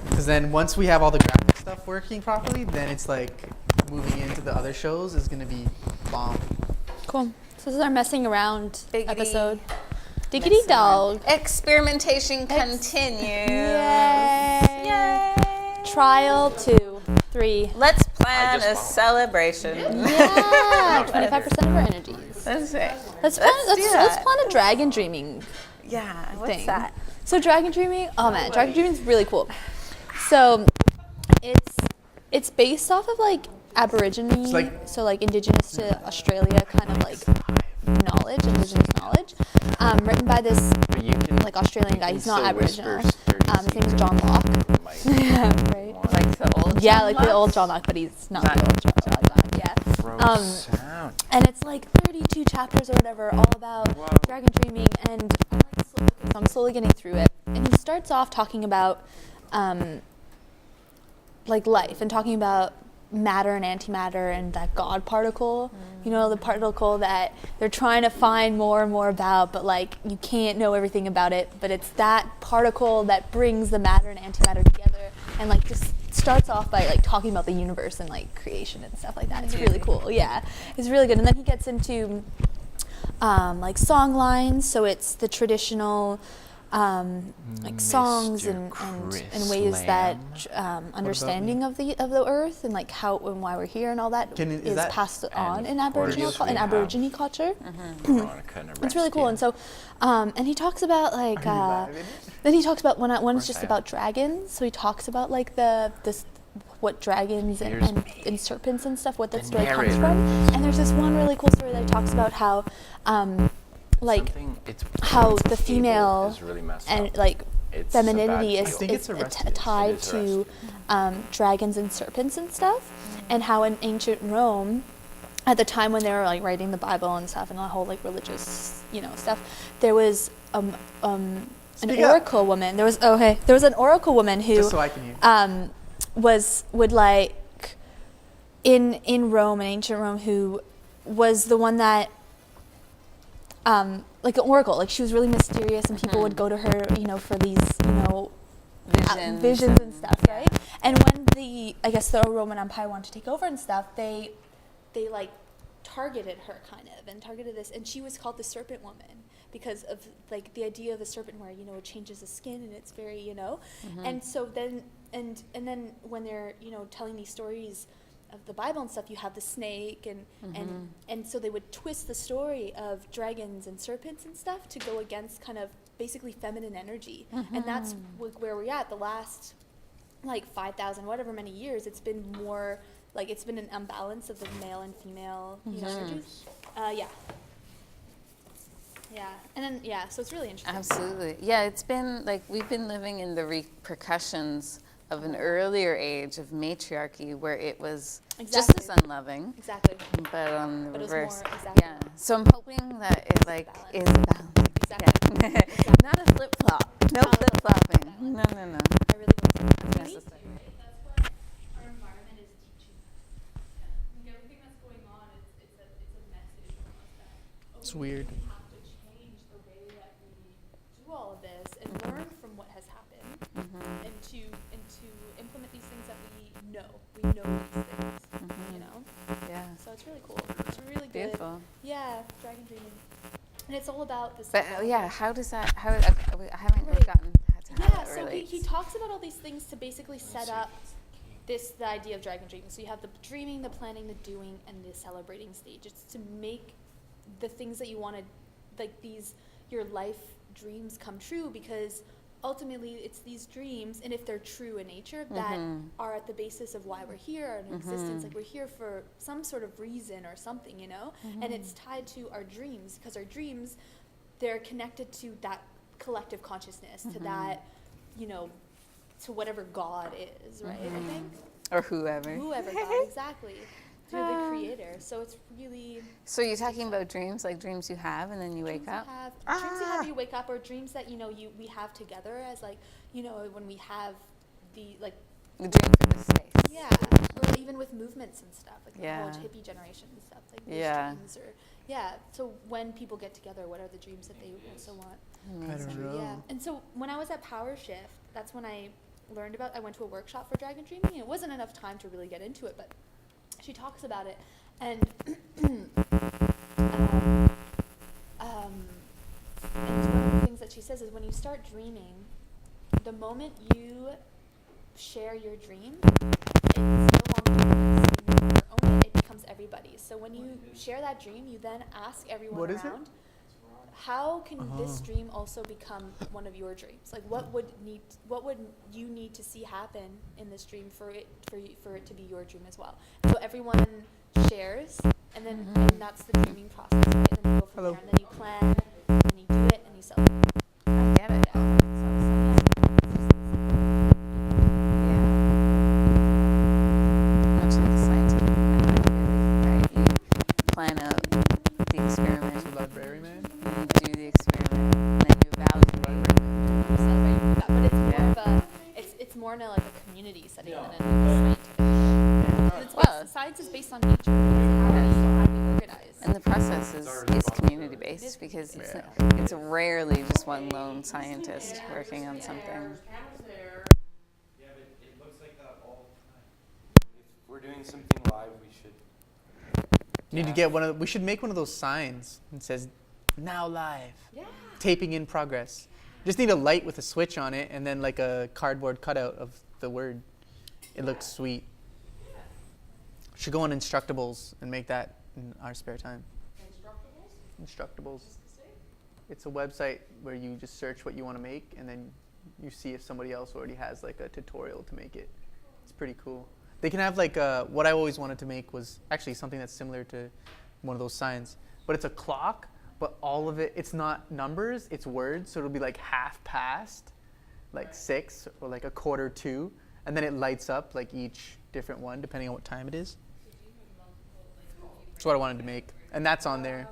Because then once we have all the graphic stuff working properly, then it's like moving into the other shows is going to be bomb. Cool. So this is our messing around Biggity episode. Diggity dog. Experimentation continues. Yay. Yay. Trial 2, 3. Let's plan a celebration. Yeah, 25% of our energies. That's it. Let's plan a dragon dreaming Yeah. What's thing. that? So dragon dreaming, oh man, dragon dreaming is really cool. So it's based off of like Aborigine, so like indigenous to Australia kind of like knowledge, indigenous knowledge, written by this like Australian guy. He's not Aboriginal. His name is John Locke. Yeah, right. Like the old Yeah, John like Locke? the old John Locke, but he's not the old John Locke. Yeah. And it's like 32 chapters or whatever, all about dragon dreaming, and I'm slowly getting through it. And he starts off talking about like life and talking about matter and antimatter and that God particle, you know, the particle that they're trying to find more and more about, but like you can't know everything about it, but it's that particle that brings the matter and antimatter together, and like just starts off by like talking about the universe and like creation and stuff like that. It's really cool. Yeah, it's really good. And then he gets into like song lines, so it's the traditional like songs and ways that understanding of the earth and like how and why we're here and all that is passed on in Aborigine culture. It's really cool. And so and he talks about like then he talks about one is just about dragons, so he talks about like what dragons and serpents and stuff, what that story comes from. And there's this one really cool story that he talks about how like how the female and like femininity is tied to dragons and serpents and stuff, and how in ancient Rome at the time when they were like writing the Bible and stuff and the whole like religious stuff, there was an oracle woman. There was an oracle woman who Just so I can hear. would like in Rome, in ancient Rome, who was the one that like an oracle, like she was really mysterious, and people would go to her, for these, visions and stuff, right? And when the Roman Empire wanted to take over and stuff, they like targeted her and targeted this, and she was called the Serpent Woman because of like the idea of the serpent where it changes the skin and it's very and so then and then when they're telling these stories of the Bible and stuff, you have the snake and so they would twist the story of dragons and serpents and stuff to go against kind of basically feminine energy. And that's where we're at the last like 5,000 whatever many years. It's been more like it's been an imbalance of the male and female energies. And then so it's really interesting. Absolutely. Yeah, it's been like we've been living in the repercussions of an earlier age of matriarchy where it was just as unloving. Exactly. But on the reverse. More, exactly. Yeah. So I'm hoping that it like is balanced. Exactly. Yeah. Not a flip flop. No flip flopping. No. I really want to. Necessary. That's what our environment is teaching us. Like everything that's going on, it's a message from us that It's weird. we have to change the way that we Do all of this and learn from what has happened, and to implement these things that we know. We know these things, Yeah. So it's really cool. It's really good. Beautiful. Yeah, dragon dreaming, and it's all about this. But how does that? I haven't really gotten to how that so relates. he talks about all these things to basically set up the idea of dragon dreaming. So you have the dreaming, the planning, the doing, and the celebrating stage. It's to make the things that you wanted, like your life dreams come true, because ultimately it's these dreams, and if they're true in nature, that are at the basis of why we're here in existence. Like we're here for some sort of reason or something, and it's tied to our dreams, because our dreams, they're connected to that collective consciousness, to that, to whatever God is, right? I think. Or whoever. Whoever God, exactly. Through the creator. So it's really... So you're talking about dreams, like dreams you have and then you wake up? Dreams you have, you wake up, or dreams that, we have together as like, when we have the dream for the space. Yeah, or even with movements and stuff, like the whole hippie generation and stuff, like these dreams, or so when people get together, what are the dreams that they also want? I don't know. Yeah, and so when I was at Power Shift, that's when I learned about. I went to a workshop for dragon dreaming, and it wasn't enough time to really get into it, but she talks about it, and and one of the things that she says is when you start dreaming, the moment you share your dream, it's no longer yours. You no longer own it. It becomes everybody's. So when you share that dream, you then ask everyone What is it? around, how can this dream also become one of your dreams? Like, what would you need to see happen in this dream for it to be your dream as well? So everyone shares, and then and that's the dreaming process, right? And then you go from Hello. there, and then you plan, and then you do it, and you celebrate. I get it. That makes sense. Yeah. Much like the scientific method, really, right? You plan out the experiment, The library man. you do the experiment, and then you evaluate. You celebrate that, but it's more Yeah. of a it's more in a, like a community setting than in a scientific. And it's Well- science is based on nature. It's how we organize. And the process is community based because it's rarely just one lone scientist working on something. Yeah, but it looks like that all the time. If we're doing something live, we should. Need to get we should make one of those signs that says "Now live." Yeah. Taping in progress. Just need a light with a switch on it, and then like a cardboard cutout of the word. It looks sweet. Should go on Instructables and make that in our spare time. Instructables. It's a website where you just search what you want to make, and then you see if somebody else already has like a tutorial to make it. It's pretty cool. They can have like what I always wanted to make was actually something that's similar to one of those signs, but it's a clock, but all of it's not numbers, it's words. So it'll be like half past, like 6 or like a quarter to, and then it lights up like each different one depending on what time it is. That's what I wanted to make, and that's on there.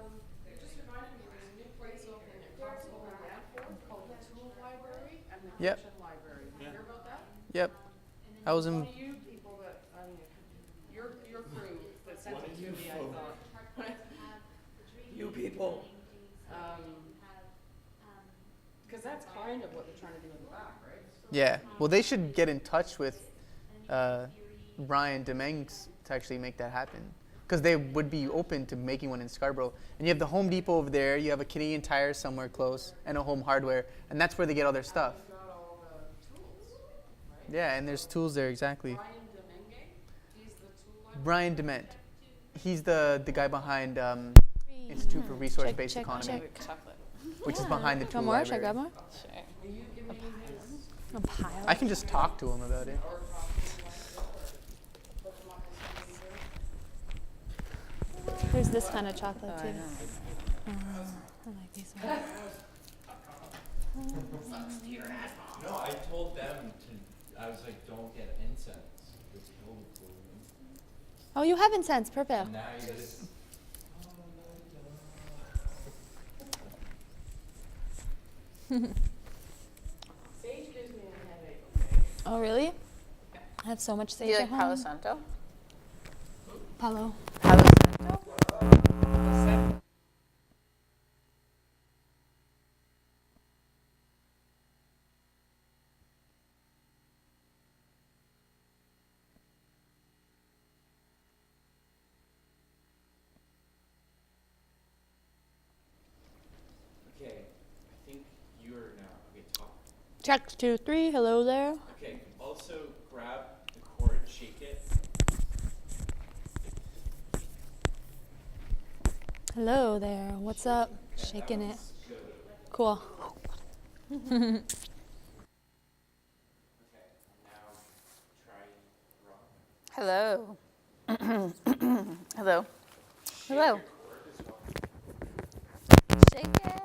It just reminded me, there's a new place open in Constable and Danforth called the Tool Library and the Yep. Kitchen Library. You hear about that? Yep. I was in. One of you people that, I mean, your crew that sent it to me, I thought. You people. Because that's kind of what they're trying to do in the back, right? Yeah. Well, they should get in touch with Brian Dominguez to actually make that happen. Because they would be open to making one in Scarborough. And you have the Home Depot over there, you have a Canadian Tire somewhere close, and a Home Hardware. And that's where they get all their stuff. Got all the tools, right? Yeah, and there's tools there, exactly. Brian Domingue, he's the tool library. Brian Dement. He's the guy behind Institute for Resource-Based Economy, Chocolate. which is behind the tool Want more? Should I library. grab more? Sure. Will you give me his? A pile. I can just talk to him about it. Or copy myself, or hook him up with somebody here? There's this kind of chocolate Oh, too. I know. I like these ones. No, I told them to. I was like, don't get incense. It's killed for you. Oh, you have incense, perfect. And now you just. Sage gives me a headache, okay? Oh, really? I have so much Do sage you at like home. Palo Santo? Palo. Palo Santo? Okay, I think you're now. Okay, talk. Check 2, 3. Hello there. Okay, also grab the cord, shake it. Hello there. What's up? Shaking it. Cool. Okay, and now try rock. Hello. Hello. Hello. Shake it.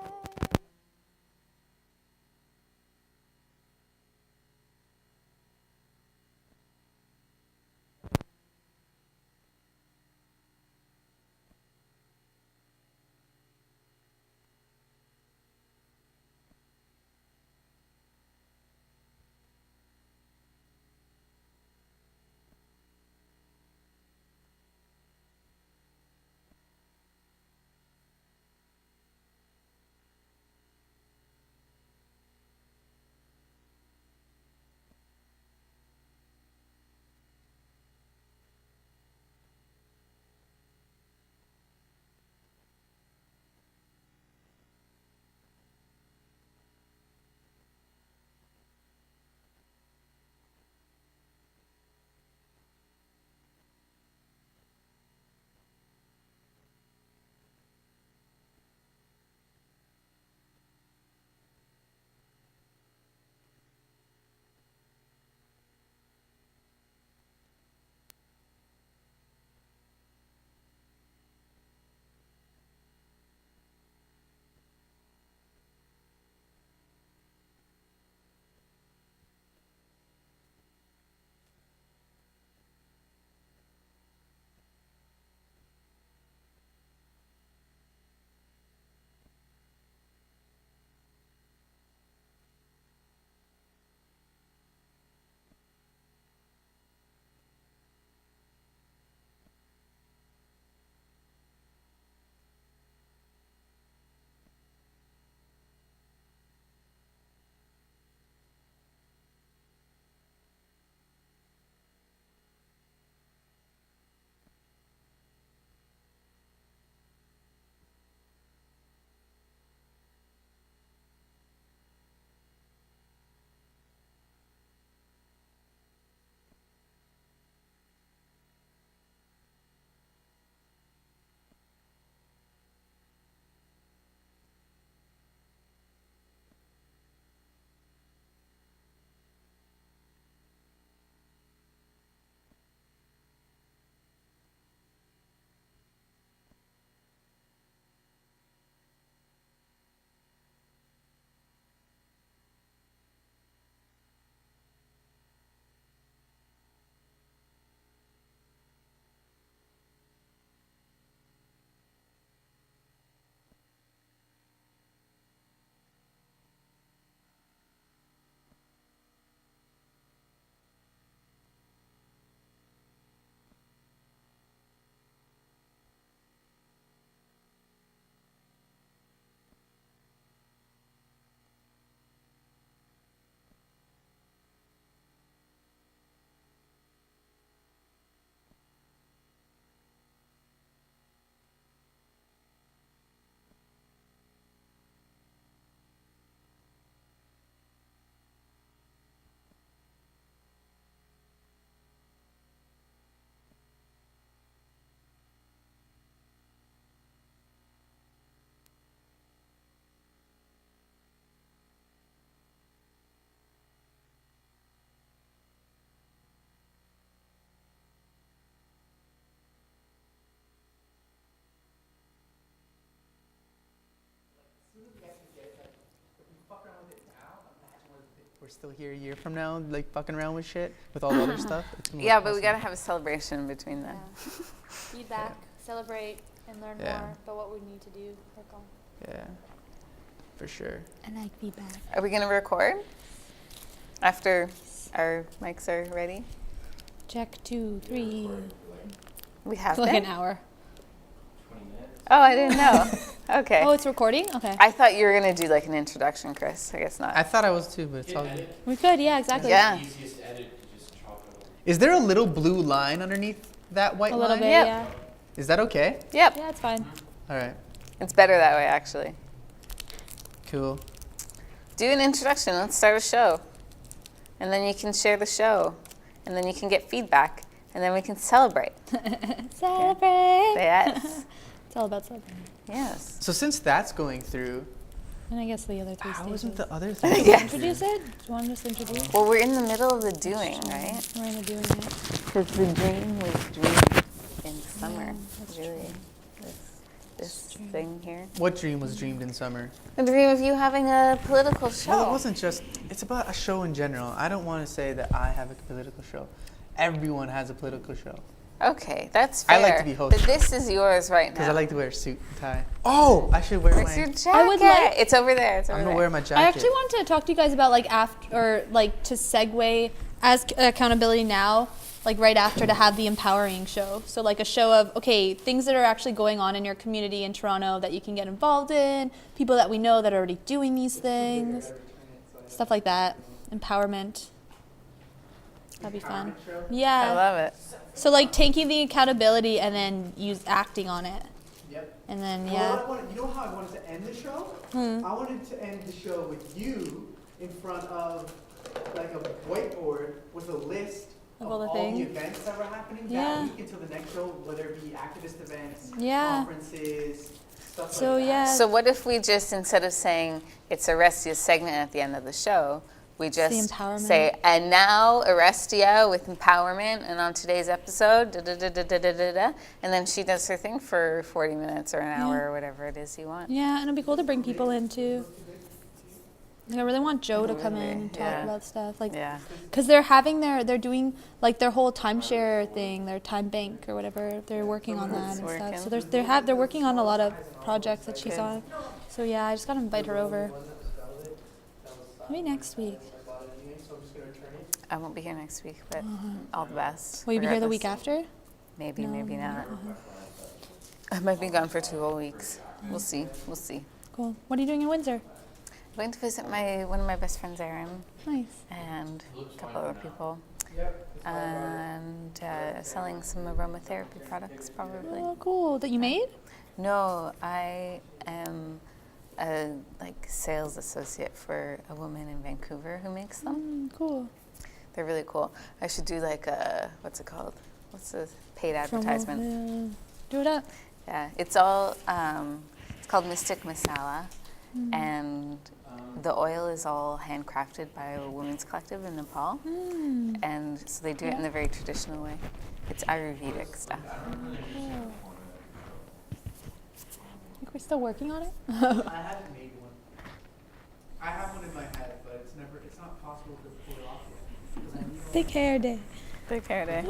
still here a year from now, like fucking around with shit with all the other stuff. It's gonna Yeah, look but we awesome. gotta have a celebration between then. Feedback, celebrate, and learn Yeah. more about what we need to do. Work on. Yeah, for sure. I like feedback. Are we gonna record after our mics are ready? Check 2, 3. We have Like been? an hour. 20 minutes. Oh, I didn't know. Okay. Oh, it's recording? Okay. I thought you were gonna do like an introduction, Chris. I guess not. I thought I was too, but it's all good. We could, yeah, exactly. Yeah. Easiest to edit, you just chop it over. Is there a little blue line underneath that white A little line? bit, Yep. yeah. Is that okay? Yep. Yeah, it's fine. All right, It's better that way, actually. cool. Do an introduction. Let's start a show. And then you can share the show. And then you can get feedback. And then we can celebrate. Celebrate. Yes. It's all about celebrating. Yes. So since that's going through, And I guess the other 3 how stages. isn't the other thing? Yes. Introduce it? Do you want to just introduce? Well, we're in the middle of the doing, right? We're in the doing it. Because the dream was dreamed in summer, that's really. This thing here. What dream was dreamed in summer? The dream of you having a political show. Well, it wasn't just. It's about a show in general. I don't want to say that I have a political show. Everyone has a political show. Okay, that's fair. I like to be host. But this is yours right now. Because I like to wear a suit and tie. Oh, I should wear Where's your my. jacket? I would like- It's over there. It's over I'm there. gonna wear my jacket. I actually wanted to talk to you guys about like after, or like to segue as accountability now, like right after to have the empowering show. So like a show of, okay, things that are actually going on in your community in Toronto that you can get involved in, people that we know that are already doing these things, stuff like that. Empowerment. That'd be fun. Yeah. I love it. So like taking the accountability and then acting on it. Yep. And then Well, yeah. you know how I wanted to end the show? I wanted to end the show with you in front of like a whiteboard with a list Of of all the all things? the events that were happening Yeah. that week until the next show, whether it be activist events, Yeah. conferences, stuff So like that. yeah. So what if we just, instead of saying it's Arestia segment at the end of the show, we just empowerment. say, and now Arestia with empowerment, and on today's episode, da da da da da da da da, and then she does her thing for 40 minutes or an hour or whatever it is you want. Yeah, and it'd be cool to bring people in too. Like, I really want Joe to come in and talk Yeah. about stuff, like, Yeah. because they're doing like their whole timeshare thing, their time bank or whatever. They're working on that and working. stuff. So they're working on a lot of projects that she's on. So yeah, I just gotta invite her over. Maybe next week. I won't be here next week, but all the best. Will you be here the regardless. week after? Maybe, maybe not. I might be gone for 2 whole weeks. We'll see. We'll see. Cool. What are you doing in Windsor? I'm going to visit one of my best friends, Erin, Nice. and a couple other people, and selling some aromatherapy products, probably. Oh, cool. That you made? No, I am a sales associate for a woman in Vancouver who makes them. Cool. They're really cool. I should do like a, what's it called? What's the paid advertisement? Yeah. Do it up. Yeah, it's all, it's called Mystic Masala, and the oil is all handcrafted by a women's collective in Nepal, and so they do it in a very traditional way. It's Ayurvedic stuff. Cool. I think we're still working on it. I haven't made one. I have one in my head, but it's not possible to pull it off yet. Big hair day. Big hair day.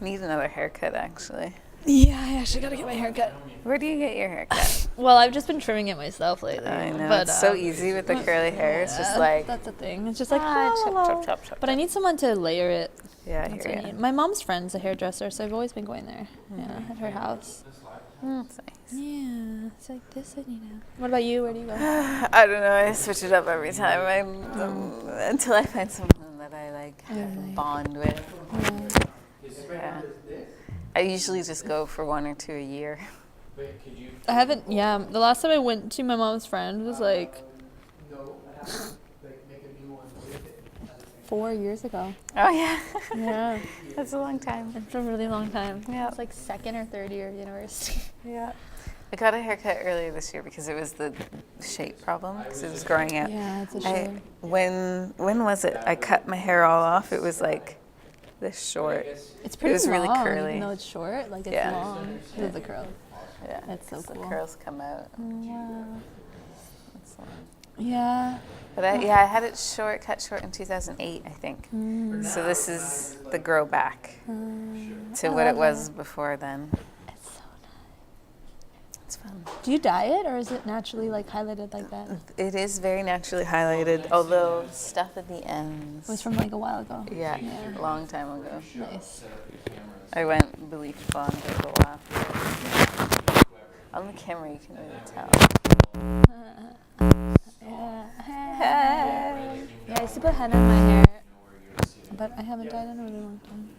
Need another haircut, actually. Yeah, I actually gotta get my hair cut. Where do you get your haircut? Well, I've just been trimming it myself lately. I know, but, it's so easy with the curly hair. It's just like, that's the thing. It's just like chop, la, la, chop, la. chop, chop. But I need someone to layer it. Yeah, I That's what I hear need. you. My mom's friend's a hairdresser, so I've always been going there. Yeah, at her house. That's nice. Yeah, it's like this, you know. What about you? Where do you go? I don't know. I switch it up every time. Until I find someone that I like bond with. Yeah. I usually just go for 1 or 2 a year. But could you? I haven't. Yeah, the last time I went to my mom's friend was like No, I have to make a new one with it. 4 years ago. Oh yeah, Yeah, that's a long time. it's a really long time. Yeah. It's like 2nd or 3rd year of university. Yeah. I got a haircut earlier this year because it was the shape problem because it was growing out. Yeah, it's a I, shame. when was it? I cut my hair all off. It was like this short. It's pretty was really long, curly. even though it's short. Like it's Yeah. long because of the curl. Yeah, That's so 'cause cool. The curls come out. Wow. It's, Yeah. but I had it cut short in 2008, I think. So this is the grow back to I what it love was it. before then. It's so nice. It's fun. Do you dye it or is it naturally like highlighted like that? It is very naturally highlighted, although stuff at the ends. It was from like a while ago. Yeah, Yeah. a long time ago. Nice. I went bleach blonde for a while. On the camera, you can really tell. Yeah, I used to put henna in my hair, but I haven't dyed in a really long time.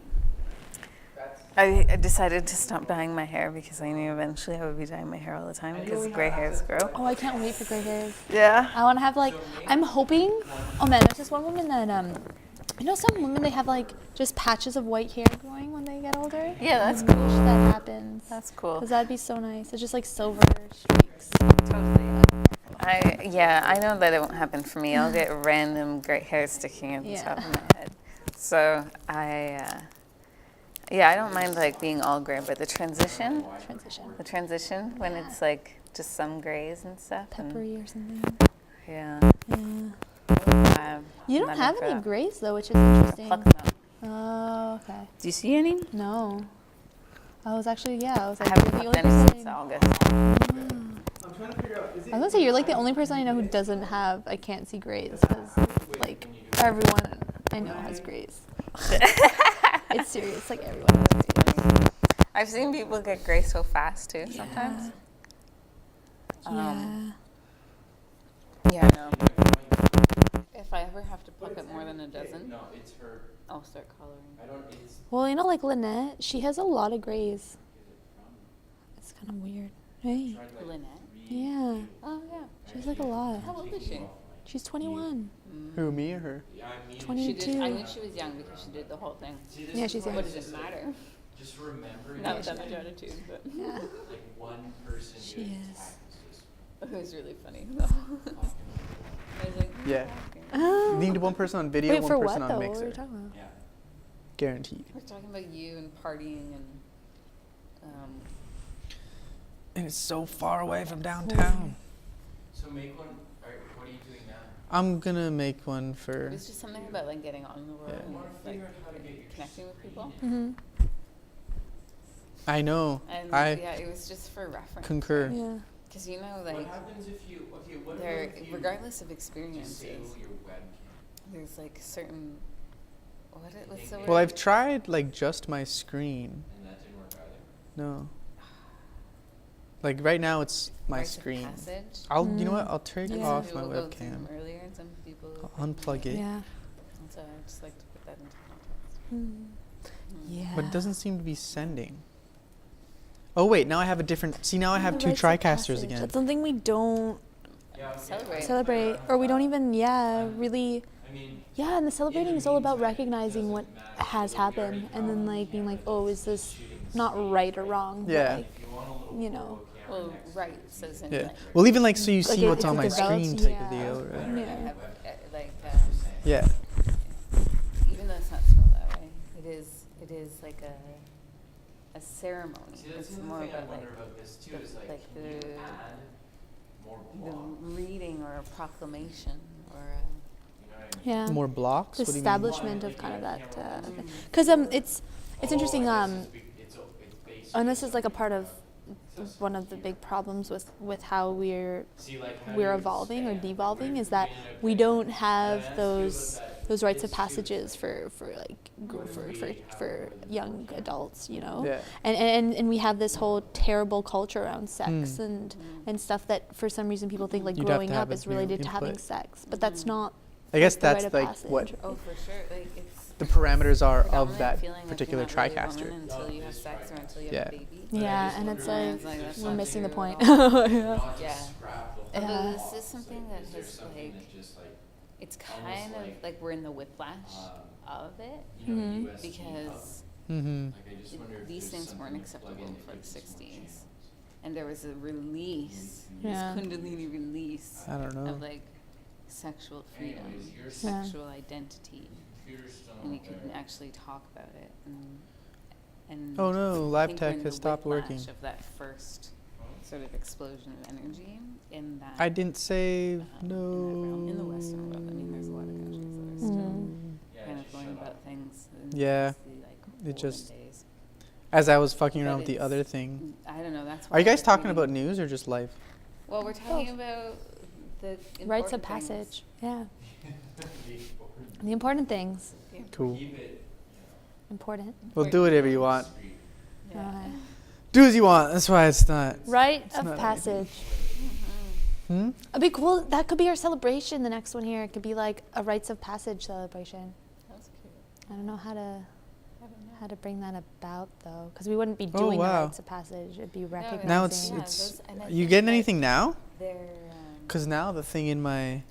I decided to stop dyeing my hair because I knew eventually I would be dyeing my hair all the time because gray hairs grow. Oh, I can't wait for gray hairs. Yeah. I want to have like, I'm hoping, oh man, there's this one woman that, you know some women, they have like just patches of white hair growing when they get older? Yeah, that's I cool. wish that happens. That's cool. Because that'd be so nice. It's just like silver streaks. Totally. I know that it won't happen for me. I'll get random gray hair sticking at the top of my head. So I don't mind like being all gray, but the transition when it's like just some grays and stuff. Peppery or something. Yeah. Yeah. You don't have any grays though, which is interesting. Pluck them out. Oh, okay. Do you see any? No. I was actually, I was I like, haven't you're the plucked only any since person. August. I'm trying to figure out. Is I was gonna say, you're like the only person I know who doesn't have, I can't see grays, because like everyone I know has grays. It's serious, like everyone has grays. I've seen people get gray so fast too sometimes. Yeah, I know. If I ever have to pluck up more than a dozen, No, it's her. I'll start coloring. I don't. It's. Well, you know, like Lynette, she has a lot of grays. It's kind of weird. Hey. Lynette? Yeah. Oh, yeah. She has like a lot. How old is she? She's 21. Who, me or her? Yeah, I mean. 22. I knew she was young because she did the whole thing. See, this Yeah, is she's why young. What does it matter? Just remember. Not that much attitude, but Yeah. Like one person She doing is. taxes. it was really funny. I was like, Yeah. Oh. You need one person on video, Wait, one for person what though? on What were mixer. you talking about? Yeah. Guaranteed. we're talking about you and partying and And it's so far away from downtown. So make one. What are you doing now? I'm gonna make one it for. was just something about like getting on the world Yeah. and I want to like figure out how to get your connecting with people. Mm-hmm. I know. And I yeah, it was just for reference. concur. Yeah. Because you know, What like happens if you? Okay, what there, if you regardless of disable experiences, your webcam? there's like certain what's the word? Well, I've tried like just my screen. And that didn't work either. No. Like right now, it's my Rites of screen. passage. You know what? I'll take And off some my people go through them webcam. earlier, and some people. I'll unplug it. Yeah. And so I just like to put that into context. Yeah. But it doesn't seem to be sending. Oh wait, now I have a different. See, now I have two Rites of TriCasters passage. again. That's something we don't Yeah. Okay. Celebrate. celebrate, or we don't even, really. I mean. Yeah, and the celebrating is all about recognizing what has happened, and then like being like, oh, is this not right or wrong? But, Yeah. like, you know. Well, right says in Yeah. like, Well, even like so you Like see it- what's if on it my develops, screen type yeah. of deal, right? Yeah. like Yeah. even though it's not spelled that way, it is like a ceremony. See, that's It's the more other thing I about wonder like about this too. the- Is like, like can you the- add more the blocks? reading or a proclamation or a, You know what I mean? Yeah. More blocks. The What do you mean? establishment of kind of that, because it's interesting. And this is like a part of one of the big problems with how we're See, like, how do we're you evolving or stand? devolving is We're that being in a we bit- don't and have that's those good, rites but of passages for young adults, you know. Yeah. And we have this whole terrible culture around sex Hmm. and stuff that for some reason people think like You'd have growing to have up is a new related to having input. sex, but that's not. I guess the rite that's of like passage. what oh, for sure, like it's the parameters are of predominant that feeling like particular you're not really a TriCaster. woman until you have sex or until you Yeah. have a baby. Yeah, and it's wonder, like like, that's we're something missing the you're point. all- Yeah. Not Yeah. just scrap the whole Yeah. This box. is something that Is there has something like that just like it's almost kind of like, like we're in the whiplash of it you know, Mhm. USB because Mm-hmm. Like I just wonder if these there's things something weren't to acceptable plug in for that the gives us more 60s. channels. And there was a release, Yeah. this Kundalini release I don't know. of like sexual freedom, Anyways, your Yeah. sexual identity, computer's still and you not could there. actually talk about it. And Oh no, I live think we're tech in has the stopped whiplash working. Of that first sort of explosion of energy in that. I didn't say in that no. realm, in the Western world. I mean, there's a lot of countries that are still Yeah, kind of just going shut about up. things. In Yeah, the, like, it olden just- days. As I was fucking But around with the it's- other thing. I don't know. That's why. Are you guys like, talking reading- about news or just life? Well, we're talking about the Rites of important things. passage. Yeah. The important- The important things. Cool. Keep it, Important. Well, do whatever you want. street. Yeah. Okay. Do as you want. That's why it's not. Rite It's of not passage. Hmm? It'd be cool. That could be our celebration. The next one here. It could be like a rites of passage celebration. That's cute. I don't know how to I don't know. bring that about though, because we wouldn't be Oh, doing the wow. rites of passage. It'd be recognizing. Now it's Yeah, it's. those- and I You think getting that anything now? They're. Because now the thing in my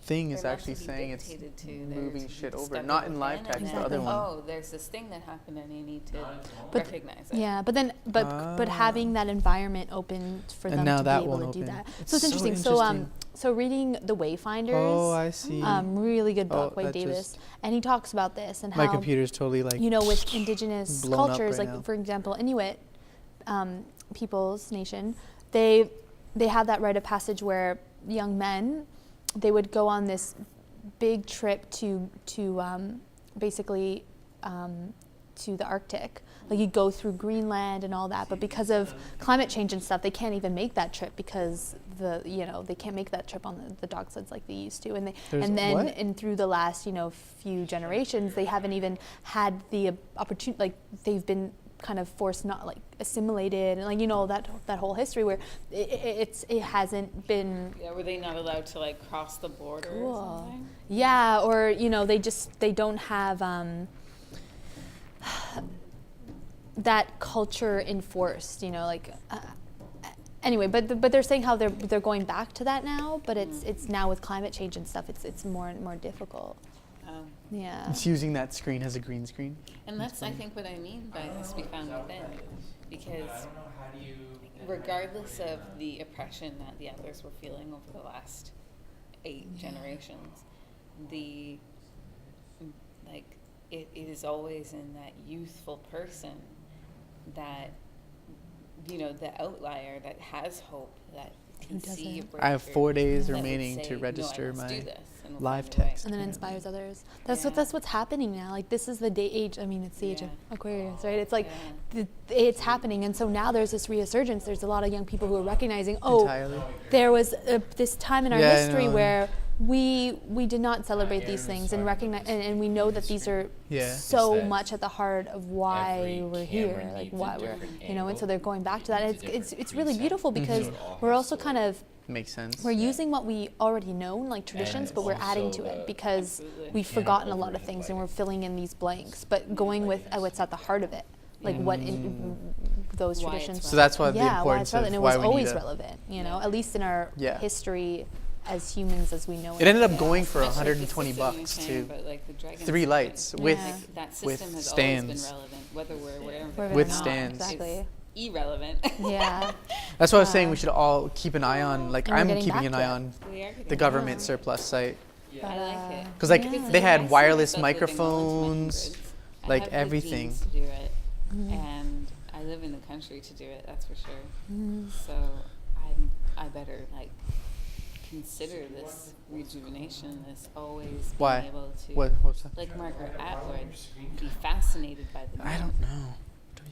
thing is they're meant actually to be saying it's dictated to, they're moving to be shit over. discovered Not in within, live and text, the then, other one. Oh, there's this thing that happened, and you need to Not its own. But- recognize it. Yeah, but then, but having that environment open for And them now to that be able won't to do open. that. It's So it's so interesting. interesting. So reading The Wayfinders. Oh, I see. Really good Oh, book by that Davis, just- and he talks about this and My how computer's totally like. you know, with indigenous blown up cultures, right like now. for example, Inuit peoples nation, they have that rite of passage where young men, they would go on this big trip to basically to the Arctic. Like you go through Greenland and all that, but because of climate change and stuff, they can't even make that trip because they can't make that trip on the dog sleds like they used to. And There's then what? through the last few generations, they haven't even had the opportunity. Like they've been kind of forced, not like assimilated, and that whole history where it hasn't been. Yeah, were they not allowed to like cross the border or Cool. something? Yeah, or they don't have that culture enforced. Anyway, but they're saying how they're going back to that now, but it's now with climate change and stuff, it's more and more difficult. Yeah. It's using that screen as a green screen. And that's, I think, what I mean by this be found within. Because I don't know, how do you? regardless of the oppression that the others were feeling over the last 8 generations, it is always in that youthful person that, the outlier that has hope, that can see a doesn't? I have breakthrough, 4 days that would remaining say, to "No, I register must do my this," and we'll live find a way. text. And then inspires others. That's Yeah. what's happening now. Like this is the age. I mean, it's the age of Yeah. Aquarius, right? It's like Yeah. it's happening, and so now there's this resurgence. There's a lot of young people who are recognizing, oh, Entirely. there was this time in our Yeah, I history know. where we did not celebrate these things and recognize, and we know that these are Yeah. so Is that much at the heart of why every we're camera here, like needs a why we're, different and so angle, they're going back to that. needs And a it's different really preset. beautiful because So it all we're has also to, kind of Makes sense. we're using what we already know, like traditions, but we're adding also to it the because Absolutely. we've forgotten a lot of things and we're filling in these blanks. But going with what's at the heart of it, like what in those Why it's traditions. So that's why the yeah, why importance it's relevant. of It why was we need always a. relevant, Yeah. at least in our Yeah. history as humans as we know It ended up Yeah, going for especially with the $120 system you're saying too. about, like, the dragon 3 system. lights with Yeah. Like, that with system has stands. always been relevant, whether we're aware of We're it or With not. stands. Exactly. It's irrelevant. Yeah. That's what I was saying. We should all keep an eye on. Like And we're I'm getting keeping back an to eye it. on We are getting the government Yeah. surplus site. I like it. Because like Yeah. they had I see wireless myself living well into my microphones, hundreds. I like have the everything. genes to do it, Mm-hmm. and I live in the country to do it. That's for sure. Mm-hmm. So I better like consider this rejuvenation, this always Why? being able to What's that? like Margaret Atwood, be fascinated by the I don't know.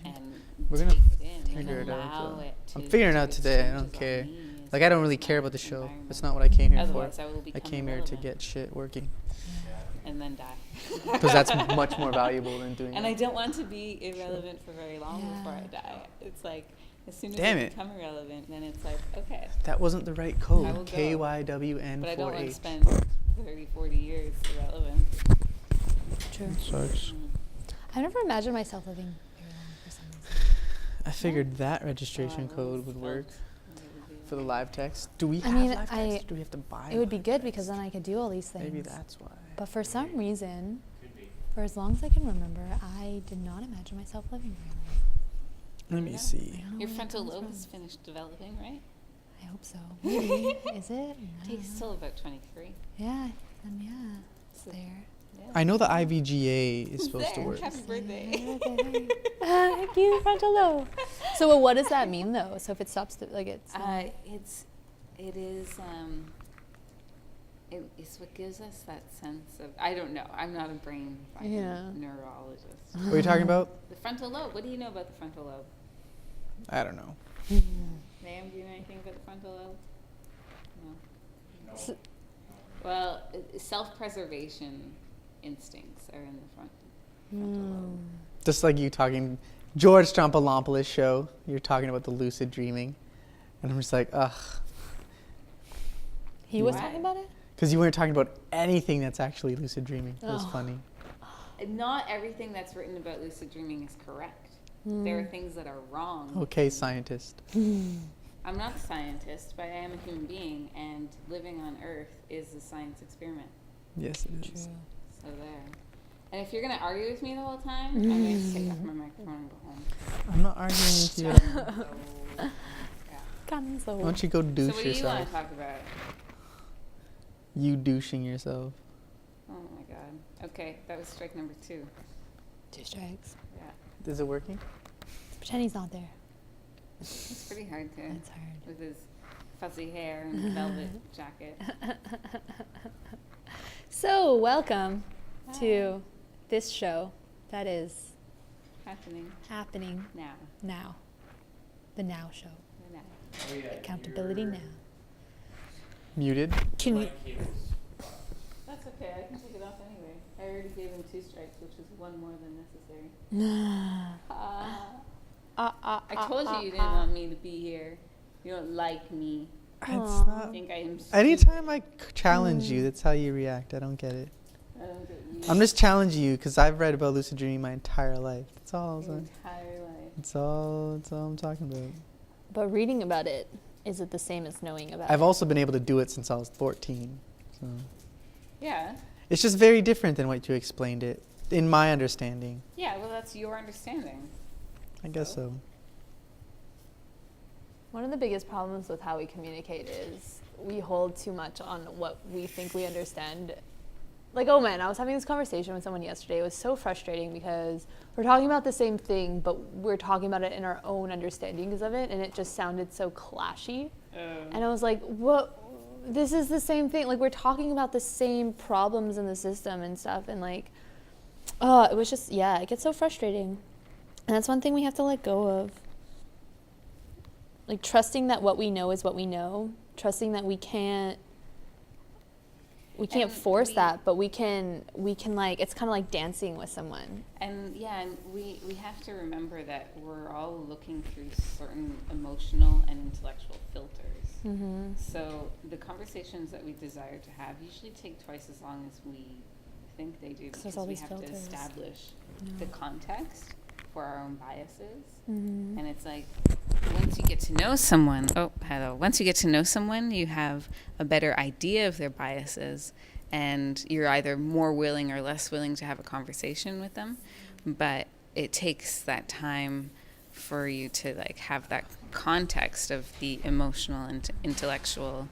and We're take gonna it in figure and it out, allow though. it I'm to figuring it do out its today. I changes don't on care. me as Like I don't really my care about the show. environment. That's not what I came here for. Otherwise, I will I become came here to irrelevant get shit working. and then die. Because that's much more valuable than doing. And that. I don't want to be irrelevant for very long Yeah. before I die. It's like as soon as Damn I it. become irrelevant, then it's like okay. That wasn't the right I will code. go. KYWN4H. But I don't want to spend 30, 40 years irrelevant. True. Sucks. I've never imagined myself living very long for some reason. I figured that registration Oh, I code always would felt work that it would be for the like- live text. Do we I have mean, live text? I- Or do we have to buy? It would be live good text? because then I could do all these things. Maybe that's why. But for some reason, for as long as I can remember, I did not imagine myself living very long. Let me Yeah. see. I don't know Your where that frontal comes lobe from. is finished developing, right? I hope so. Maybe. Is it? I don't Takes know. till about 23. Yeah. Yeah. It's So- there. I know the IVGA is supposed to work. Happy birthday. Thank you, frontal lobe. So what does that mean though? So if it stops, like it's. It's what gives us that sense of, I don't know, I'm not a brain fucking neurologist. What are you talking about? The frontal lobe, what do you know about the frontal lobe? I don't know. Ma'am, do you know anything about the frontal lobe? No. So- Well, self-preservation instincts are in the frontal lobe. Just like you talking, George Strompalompoulos show, you're talking about the lucid dreaming. And I'm just like, ugh. He was Why? talking about it. Because you weren't talking about anything that's actually lucid dreaming. It was Oh. funny. Not everything that's written about lucid dreaming is correct. There are things that are wrong. Okay, scientist. I'm not a scientist, but I am a human being, and living on Earth is a science experiment. Yes, it is. So there. And if you're going to argue with me the whole time, I'm going to take off my microphone and go home. I'm not arguing with you. So, Why don't you go so douche what do you yourself? want to talk about? You douching yourself. Oh my god. Okay, that was strike number 2. 2 strikes. Yeah. Is it working? Pretend he's not there. It's pretty hard to, It's hard. with his fuzzy hair and velvet jacket. So welcome to this show that is Happening happening now. now. The Now Show. Now. Oh, yeah, Accountability you're now. Muted. Can we? like cables. That's okay, I can take it off anyway. I already gave him 2 strikes, which is 1 more than necessary. I told you didn't want me to be here. You don't like me. It's I not. think I am stupid. Anytime I challenge you, that's how you react. I don't get it. I don't get you. I'm just challenging you because I've read about lucid dreaming my entire life. That's all. Your entire life. That's all I'm talking about. But reading about it, is it the same as knowing about I've it? also been able to do it since I was 14. So Yeah. it's just very different than what you explained it, in my understanding. Yeah, well, that's your understanding. I guess so. One of the biggest problems with how we communicate is we hold too much on what we think we understand. Like, oh man, I was having this conversation with someone yesterday. It was so frustrating because we're talking about the same thing, but we're talking about it in our own understandings of it, and it just sounded so clashy. And I was like, what? This is the same thing. Like, we're talking about the same problems in the system and stuff, and like, it was just, yeah, it gets so frustrating. And that's one thing we have to let go of. Like, trusting that what we know is what we know, trusting that we can't And force that, but we can like, it's kind of like dancing with someone. And yeah, and we have to remember that we're all looking through certain emotional and intellectual filters. Mm-hmm. So the conversations that we desire to have usually take twice as long as we think they do, There's because all we these have filters. to establish the context for our own biases. Mm-hmm. And it's like, once you get to know someone, once you get to know someone, you have a better idea of their biases, and you're either more willing or less willing to have a conversation with them. But it takes that time for you to like have that context of the emotional and intellectual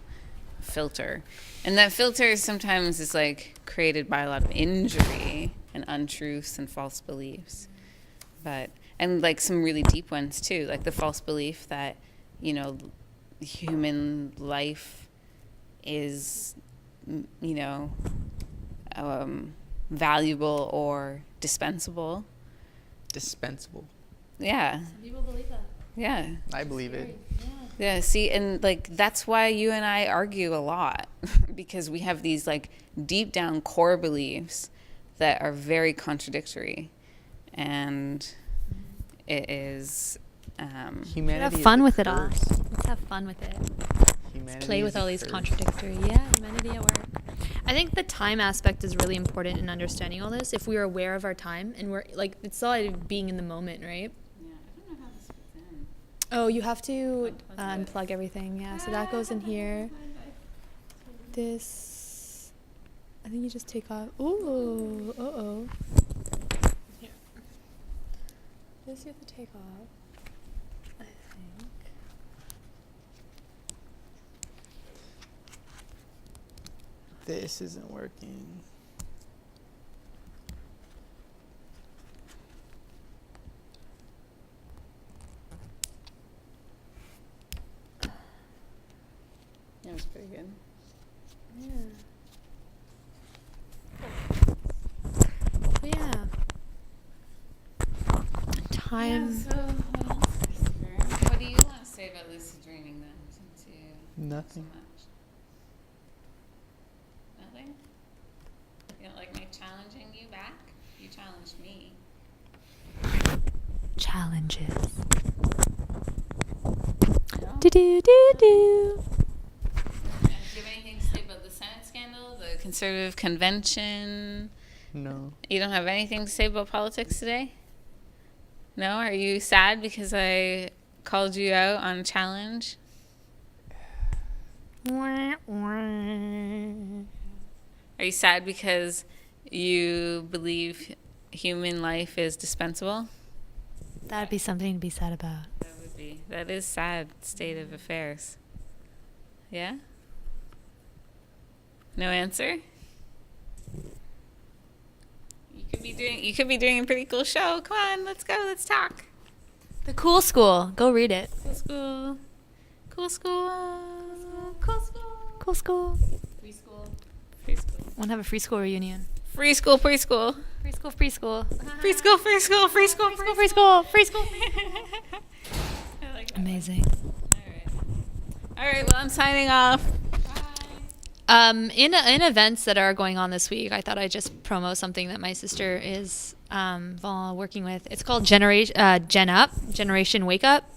filter. And that filter sometimes is like created by a lot of injury and untruths and false beliefs. And like some really deep ones too, like the false belief that, you know, human life is, you know, valuable or dispensable. Dispensable. Yeah. People believe that. Yeah. I believe it. Yeah, see, and like that's why you and I argue a lot because we have these like deep down core beliefs that are very contradictory, and it is Humanity Have fun is with a it all. curse. Let's have fun with it. Humanity Play is with a all these curse. contradictory. Yeah, humanity at work. I think the time aspect is really important in understanding all this. If we are aware of our time and we're like, it's all being in the moment, right? yeah, I don't know how this fits in. Oh, you have to Unplug this. unplug everything. Yeah, so that goes in here. This, I think you just take off. Ooh, uh-oh. Here. This you have to take off, I think. This isn't working. time. So what do you want to say about lucid dreaming then? Since you so Nothing. much. Nothing? You don't like me challenging you back? You challenged me. Challenges. No? Do do do do. Do you have anything to say about the Senate scandal, the conservative convention? No. You don't have anything to say about politics today? No? Are you sad because I called you out on a challenge? Are you sad because you believe human life is dispensable? That'd be something to be sad about. That would be. That is sad state of affairs. Yeah? No answer? You could be doing a pretty cool show. Come on, let's go, let's talk. The Cool School. Go read it. Cool school. Cool school. Cool school. Cool School. Free school. Free school. Want to have a free school reunion? Free school, preschool. Free school, preschool. Free school, free school, free school, Free school, free school, free school. I like that. Amazing. All right, well, I'm signing off. In events that are going on this week, I thought I'd just promo something that my sister is working with. It's called Gen Up, Generation Wake Up,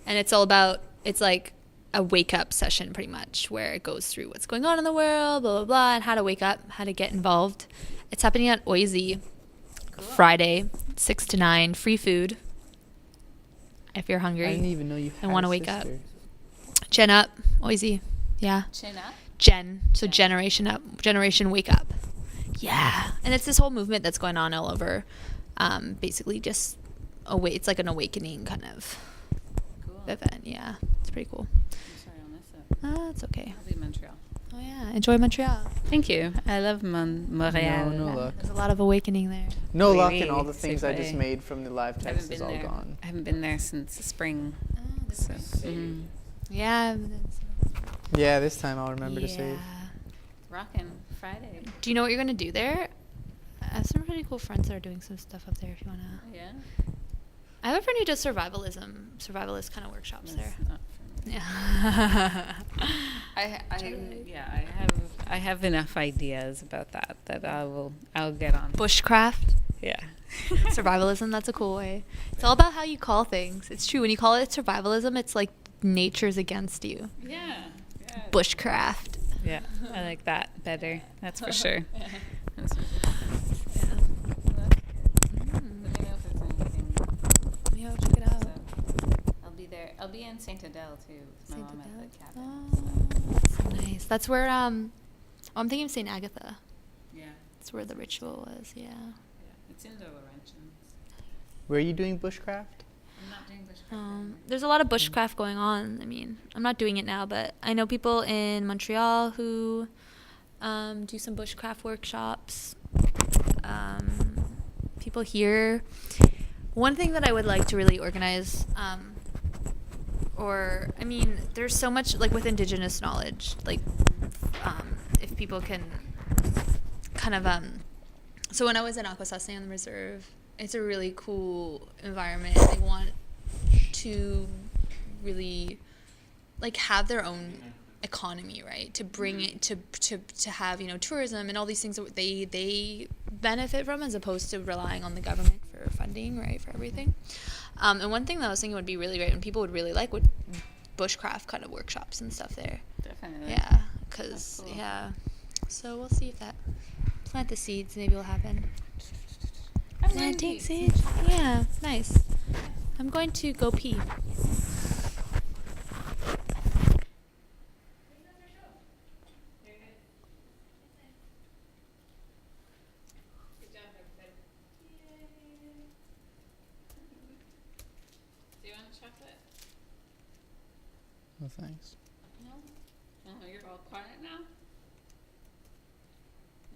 and it's all about, it's like a wake up session pretty much, where it goes through what's going on in the world, blah blah blah, and how to wake up, how to get involved. It's happening at Oisey Friday, 6 to 9, free food if you're hungry. I didn't even know you had and want a to wake up. sister. Gen Up, Oisey, yeah. Chin up. Gen, so Generation Up, Generation Wake Up. Yeah. And it's this whole movement that's going on all over. Basically just it's like an awakening kind of Cool. event. Yeah. It's pretty cool. I'm sorry, I'll miss it. It's okay. I'll be in Montreal. Oh yeah. Enjoy Montreal. Thank you. I love Montreal. No luck. There's a lot of awakening there. No Oui, luck, oui, and all the c'est things I just vrai. made from the live I haven't text been is all there. gone. I haven't been there since the spring. So, Yeah. Yeah, this time I'll remember to save. Rockin' Friday. Do you know what you're gonna do there? I have some really cool friends that are doing some stuff up there if you wanna. Yeah. I have a friend who does survivalist kind of workshops That's there. not for me. Yeah. I have enough ideas about that I'll get on. Bushcraft. Yeah. Survivalism, that's a cool way. It's all about how you call things. It's true. When you call it survivalism, it's like nature's against you. Yeah. Bushcraft. Yeah. I like that better. That's for sure. That's for sure. Yeah. Let me know if there's anything. Yeah, check it out. So, I'll be there. I'll be in Saint Adele too with my Saint mom at the cabin. Oh, that's nice. That's where I'm thinking of Saint Agatha. Yeah. That's where the ritual was. Yeah. It's in the Laurentians. Where are you doing bushcraft? I'm not doing bushcraft. There's a lot of bushcraft going on. I mean, I'm not doing it now, but I know people in Montreal who do some bushcraft workshops. People here. One thing that I would like to really organize, there's so much like with Indigenous knowledge, like if people can kind of so when I was in Akwesasne on the reserve, it's a really cool environment. They want to really like have their own economy, right? To bring it to have, tourism and all these things that they benefit from, as opposed to relying on the government for funding, right, for everything. And one thing that I was thinking would be really great and people would really like would bushcraft kind of workshops and stuff there. Definitely. Yeah, because Cool. yeah. So we'll see if that plant the seeds. Maybe it'll happen. Planting seeds. Yeah, nice. I'm going to go pee. Do you want chocolate? Oh, thanks. No? Oh, you're all quiet now?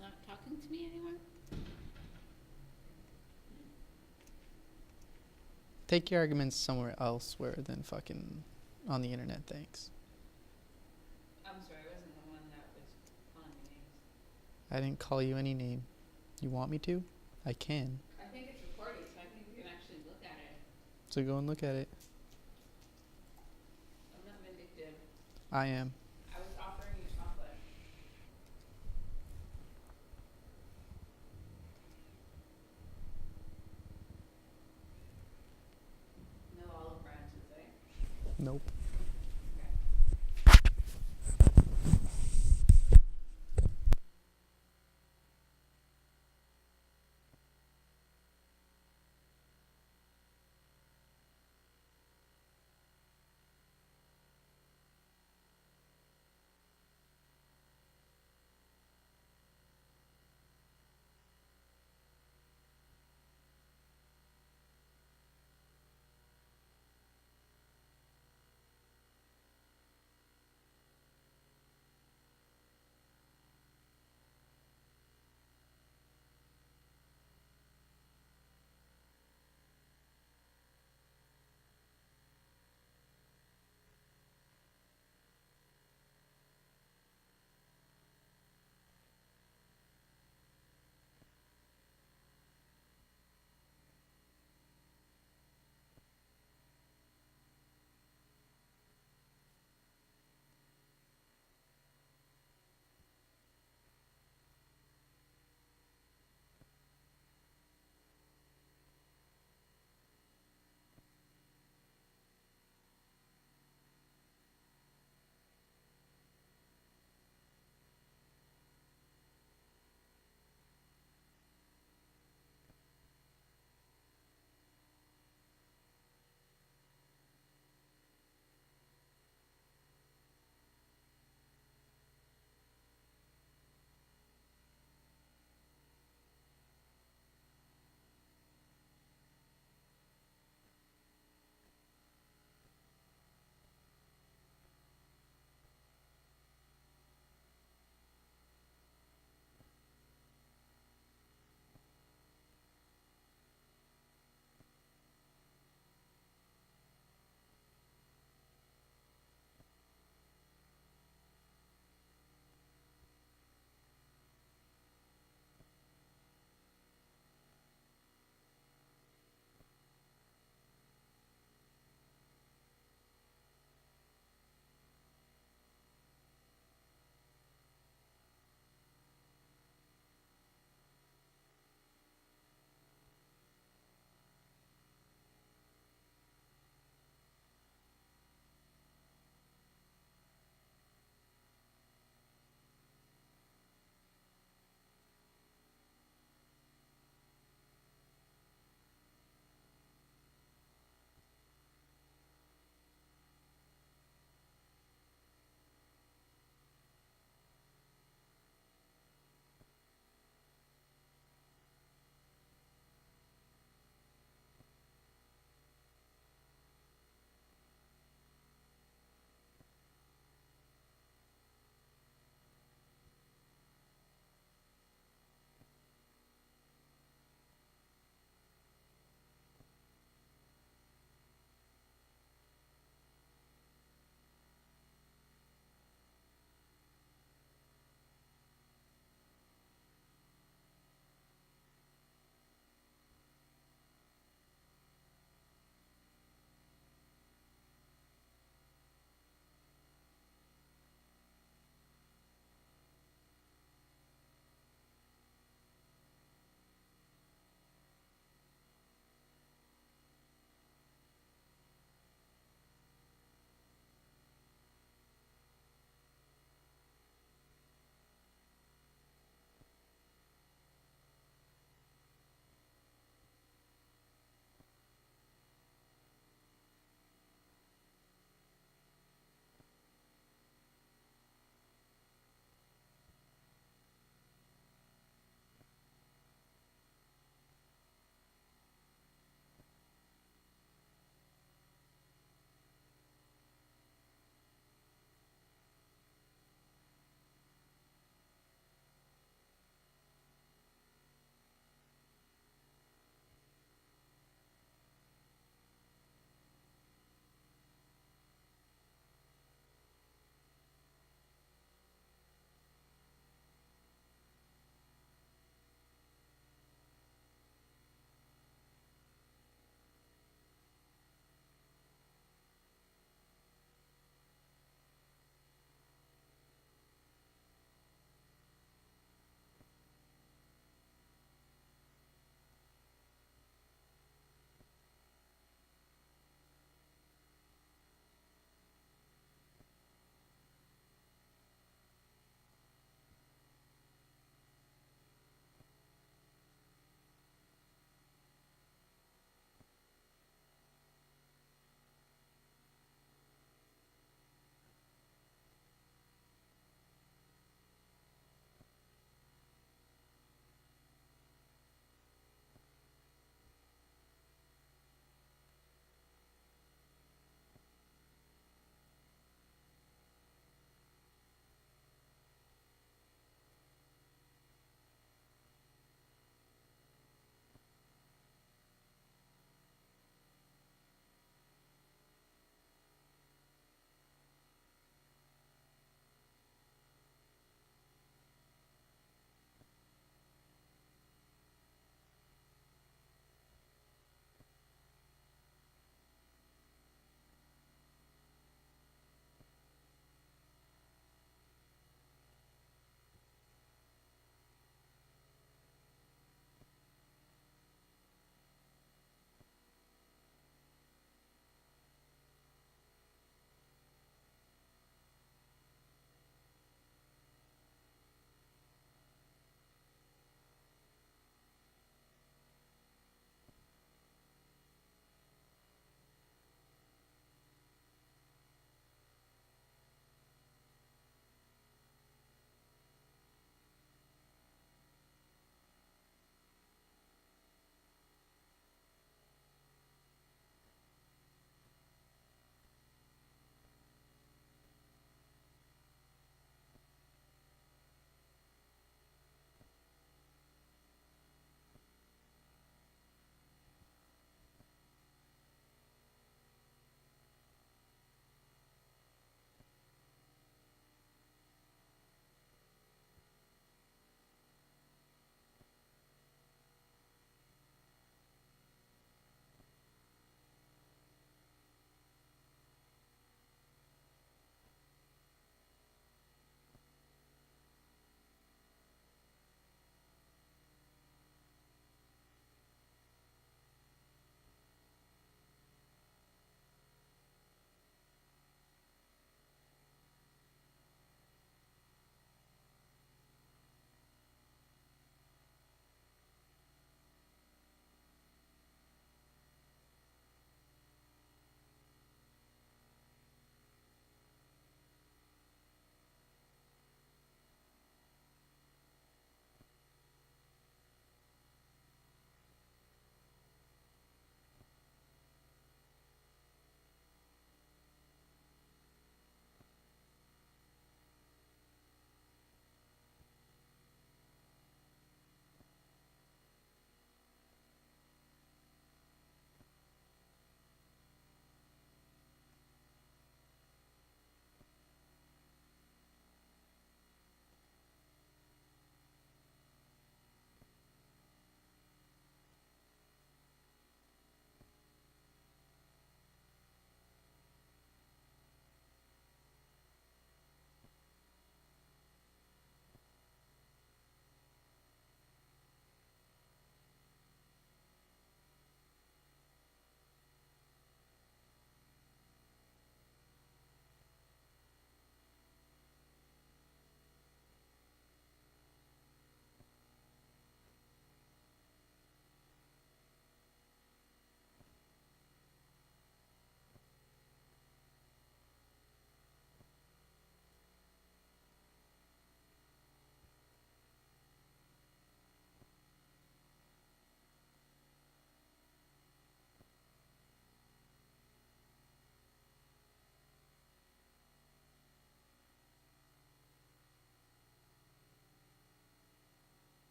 Not talking to me anymore? Take your arguments somewhere elsewhere than fucking on the internet, thanks. I'm sorry, I wasn't the one that was calling you names. I didn't call you any name. You want me to? I can. I think it's recorded, so I think we can actually look at it. So go and look at it. I'm not vindictive. I am. I was offering you chocolate. No olive branches, eh? Nope.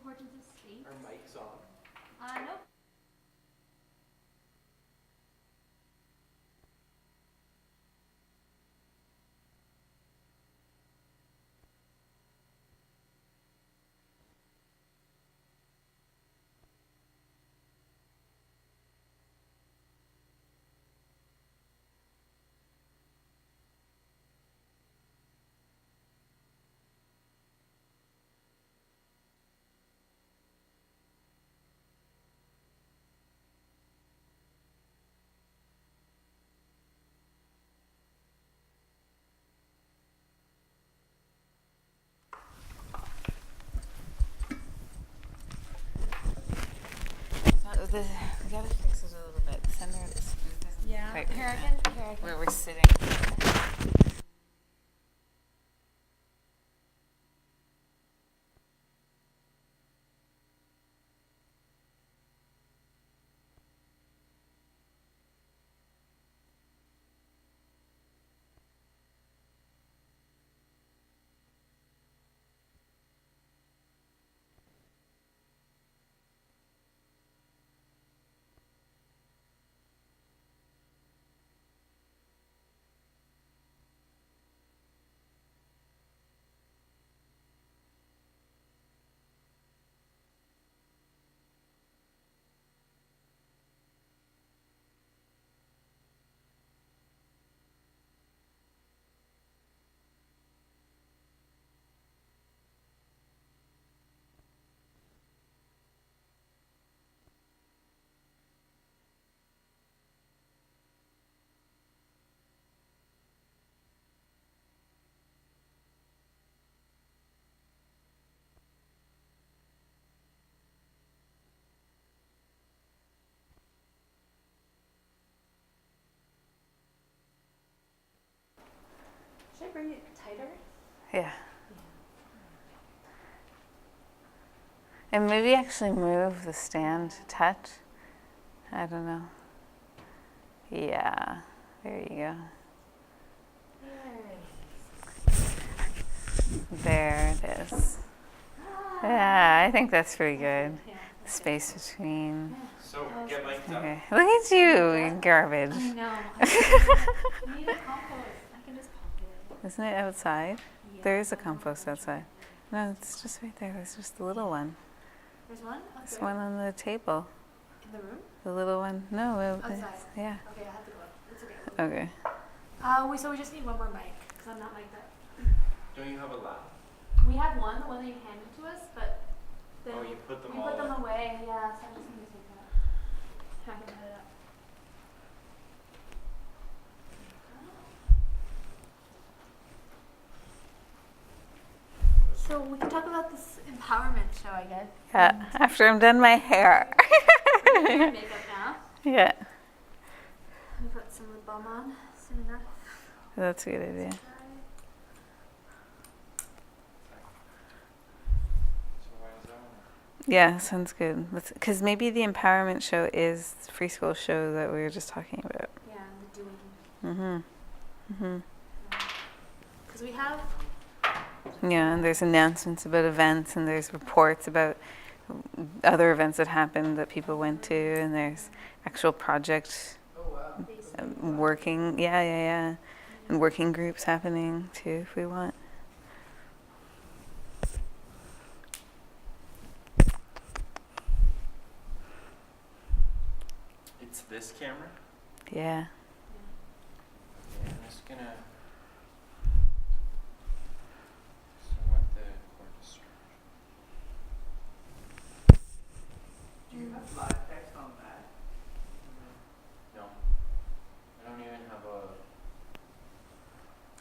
importance of space. Are mics on? Nope. We gotta fix it a little bit. The center is Yeah. quite Here I right can. Here I can. where we're sitting. Should I bring it tighter? Yeah. And maybe actually move the stand a touch. I don't know. Yeah. There you go. There it is. Yeah, I think that's pretty good. Space between. So get mic'd up. Okay. Look at you, you garbage. I know. I need a compost. I can just pop it. Isn't it outside? There is a compost outside. No, it's just right there. There's just the little one. There's one? There's one on the table. In the room? The little one. No, Outside. yeah. Okay, I have to go. It's okay. Okay. So we just need one more mic, because I'm not mic'd up. Don't you have a lab? We had one, the one that you handed to us, but then Oh, you put them we all put them in. away. Yeah, so I just need to take that. I can head it up. So we can talk about this empowerment show, I guess. Yeah. After I'm done my hair. Makeup now. Yeah. Let me put some lip balm on soon enough. That's a good idea. So why is that one? Yeah, sounds good. Because maybe the empowerment show is the free school show that we were just talking about. Yeah, the doing. Mm-hmm. Because we have. Yeah, and there's announcements about events, and there's reports about other events that happened that people went to, and there's actual project working. Yeah. And working groups happening too, if we want. It's this camera? Yeah. I'm just gonna. So what the cord is structured. Do you have live text on that? No. I don't even have a.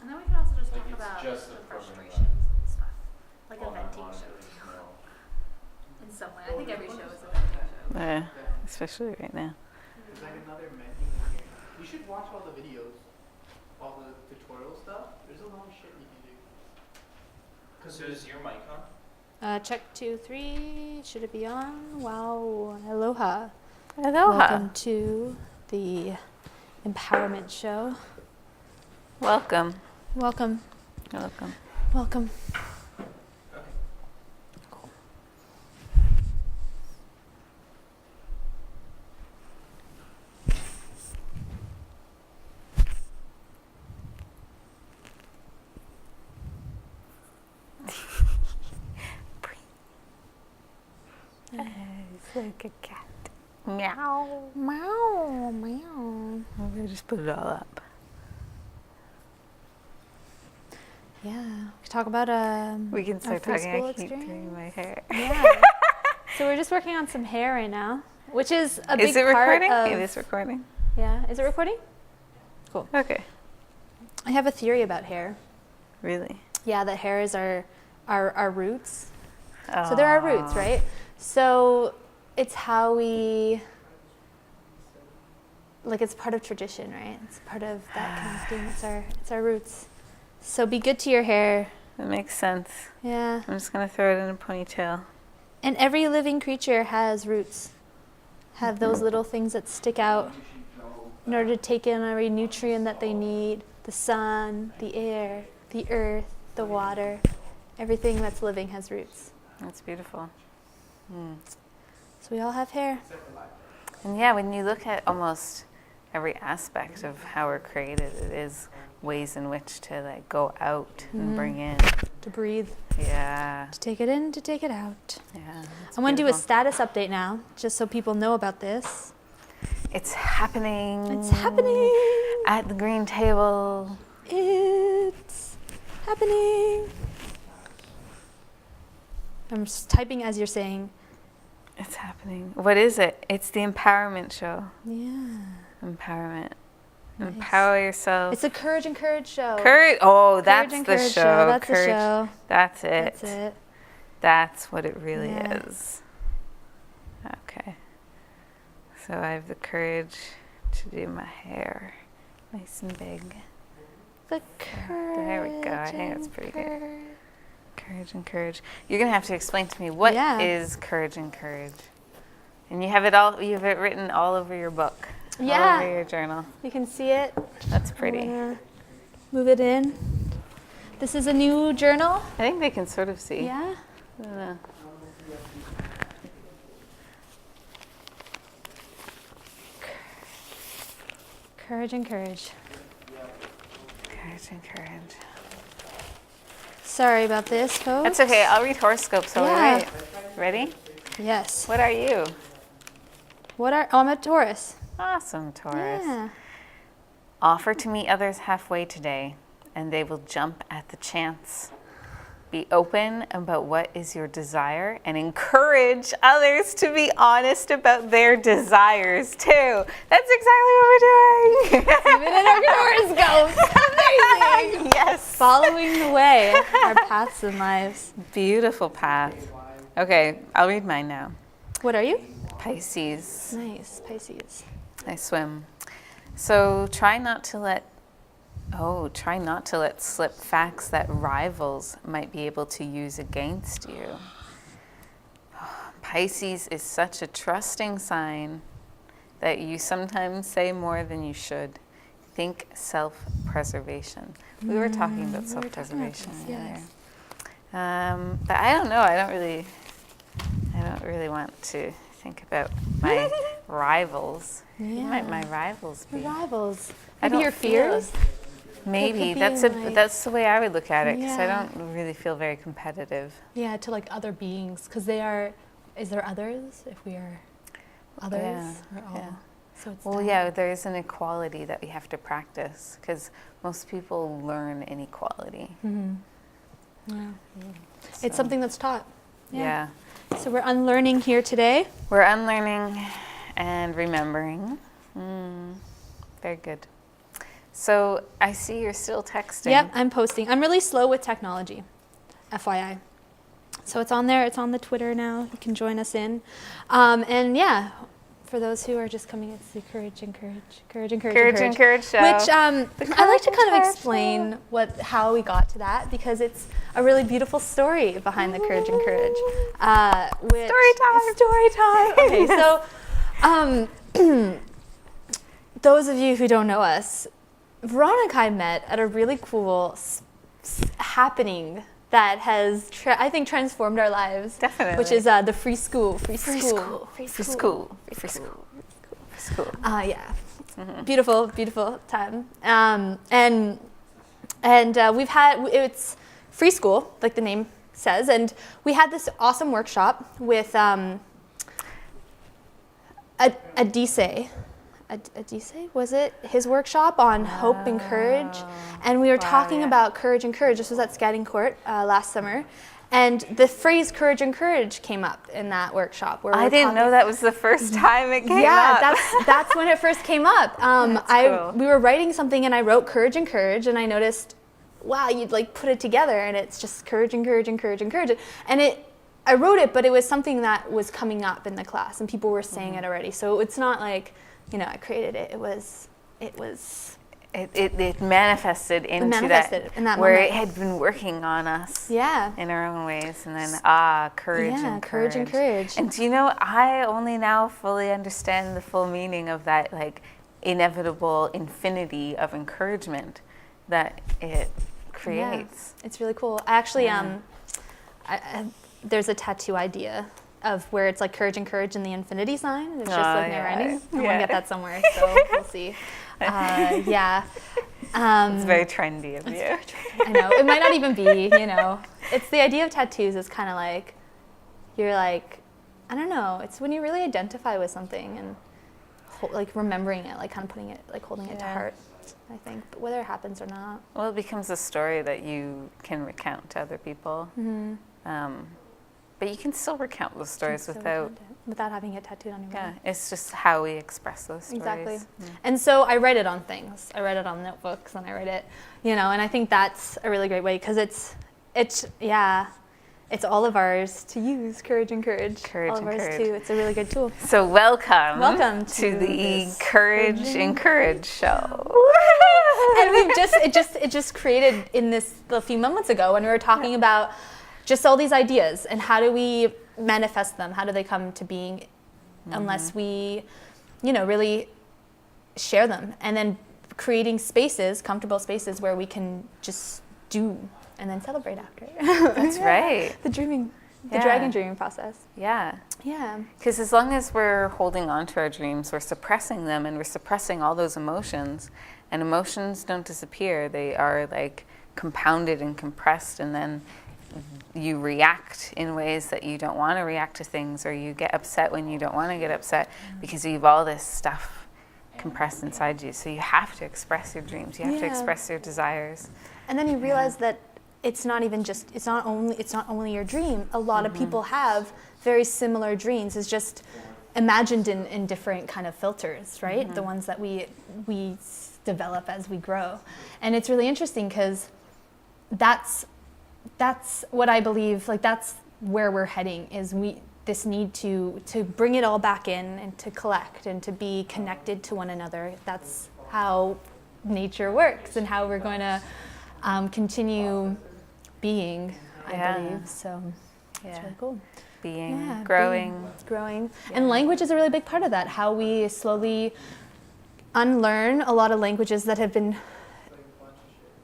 And then we can also just Like, talk it's about just the the program frustrations and stuff. Like a on venting our show monitors, too. no. In some way. I think every show is a venting show. Yeah. Especially right now. It's like another menu in here. You should watch all the videos, all the tutorial stuff. There's a lot of shit you can do. So is your mic on? Check 2, 3. Should it be on? Wow. Aloha. Aloha. Welcome to the empowerment show. Welcome. like a cat. Meow. Meow, meow. I'm gonna just put it all up. Yeah. We could talk about We can start free talking. school I keep doing experience. my hair. Yeah. So we're just working on some hair right now, which is a big Is it part recording? of. It is recording. Yeah. Is it recording? Okay. I have a theory about hair. Really? Yeah, that hair is our roots. So there are roots, right? So it's how we, like, it's part of tradition, right? It's part of that connecting. It's our roots. So be good to your hair. That makes sense. Yeah. I'm just gonna throw it in a ponytail. And every living creature has roots. Have those little things that stick out in order to take in every nutrient that they need. The sun, the air, the earth, the water. Everything that's living has roots. That's beautiful. So we all have hair. And yeah, when you look at almost every aspect of how we're created, it is ways in which to like go out and bring in. To breathe, Yeah. to take it in, to take it out. Yeah. it's I want to do a beautiful. status update now, just so people know about this. It's happening. It's happening. At the green table. It's happening. I'm just typing as you're saying. It's happening. What is it? It's the empowerment show. Yeah. Empowerment. Nice. Empower yourself. It's a Courage and Courage show. Courage. Oh, Courage that's and the Courage show. That's Courage. the show. That's it. That's it. That's what it really Yeah. is. Okay. So I have the courage to do my hair nice and big. The courage. There we go. I think that's and pretty good. courage. Courage and courage. You're gonna have to explain to me what is Yeah. courage and courage. And you have it all. You have it written all over your book. All Yeah. over your journal. You can see it. That's I'm pretty. gonna move it in. This is a new journal. I think they can sort of see. Yeah. I don't know. Courage and Courage. Courage and courage. Sorry about this, folks. That's okay. I'll read horoscopes. So Yeah. wait. Ready? Yes. What are you? I'm a Taurus. Awesome, Taurus. Yeah. Offer to meet others halfway today, and they will jump at the chance. Be open about what is your desire and encourage others to be honest about their desires too. That's exactly what we're doing. Even in our horoscopes. Amazing. Yes. Following the way, our paths and lives. Beautiful path. Okay, I'll read mine now. What are you? Pisces. Nice, Pisces. I swim. So try not to let slip facts that rivals might be able to use against you. Pisces is such a trusting sign that you sometimes say more than you should. Think self-preservation. We were talking about self-preservation this, earlier. yes. But I don't know. I don't really want to think about my rivals. Who might my rivals be? Your rivals. I Maybe don't your feel- fears. Maybe could be that's like- that's the way I would look at it because I Yeah. don't really feel very competitive. Yeah, to like other beings, because they are. Is there others? If we are others, Yeah, or all? yeah. So it's Well, that. yeah, there is an equality that we have to practice because most people learn inequality. Yeah. So, It's something that's taught. Yeah. So we're unlearning here today. We're unlearning and remembering. Very good. So I see you're still texting. Yep, I'm posting. I'm really slow with technology, FYI. So it's on there. It's on the Twitter now. You can join us in. And yeah, for those who are just coming, it's the Courage and Courage show. Courage show. Which I like to Courage kind of and Courage explain how we got to that, because it's a really beautiful story behind the Courage and Courage. Story time. Okay, so those of you who don't know us, Veronica and I met at a really cool happening that has, I think, transformed our lives. Definitely. Which is the free school. Free school. Yeah. Beautiful, beautiful time. And we've had, it's free school, like the name says, and we had this awesome workshop with Adise. Adise, was it his workshop on hope and courage? And we were talking about courage and courage. This was at Scouting Court last summer. And the phrase courage and courage came up in that workshop. Where I didn't know that was the first time it came up. Yeah, that's when it first came up. Cool. We were writing something and I wrote courage and courage, and I noticed, wow, you'd like put it together and it's just courage and courage and courage and courage. And I wrote it, but it was something that was coming up in the class and people were saying it already. So it's not like, I created it. It manifested into manifested in that where moment. it had been working on us. Yeah. In our own ways, and then courage and courage and courage. And do you know, I only now fully understand the full meaning of that, like, inevitable infinity of encouragement that it creates. Yeah, it's really cool. I actually, there's a tattoo idea of where it's like courage and courage and the infinity sign. It's just like never ending. I want to get that somewhere, so we'll see. Yeah. It's very trendy of you. I know. It might not even be, It's the idea of tattoos is kind of like, you're like, I don't know. It's when you really identify with something and like remembering it, like kind of putting it, like holding it to heart, I think. But whether it happens or not. Well, it becomes a story that you can recount to other people. But you can still recount those stories without having it tattooed on your body. Yeah, it's just how we express those stories. Exactly. And so I write it on things. I write it on notebooks and I write it, and I think that's a really great way because it's all of ours to use, courage and courage. Courage all and of ours courage. too. It's a really good tool. So welcome to the this Courage and Courage show. And it just created in this a few moments ago when we were talking about just all these ideas and how do we manifest them? How do they come to being unless we, really share them, and then creating spaces, comfortable spaces where we can just do and then celebrate after. That's right. The dragon dreaming process. Yeah. Yeah. Because as long as we're holding on to our dreams, we're suppressing them, and we're suppressing all those emotions. And emotions don't disappear. They are like compounded and compressed, and then you react in ways that you don't want to react to things, or you get upset when you don't want to get upset because you have all this stuff compressed inside you. So you have to express your dreams. You have to express your desires. And then you realize that it's not only your dream. A lot of people have very similar dreams. It's just imagined in different kind of filters, right? The ones that we develop as we grow. And it's really interesting because that's what I believe, like that's where we're heading, is this need to bring it all back in and to collect and to be connected to one another. That's how nature works and how we're going to continue being, I believe. So it's really cool. Being, growing. Growing. And language is a really big part of that, how we slowly unlearn a lot of languages that have been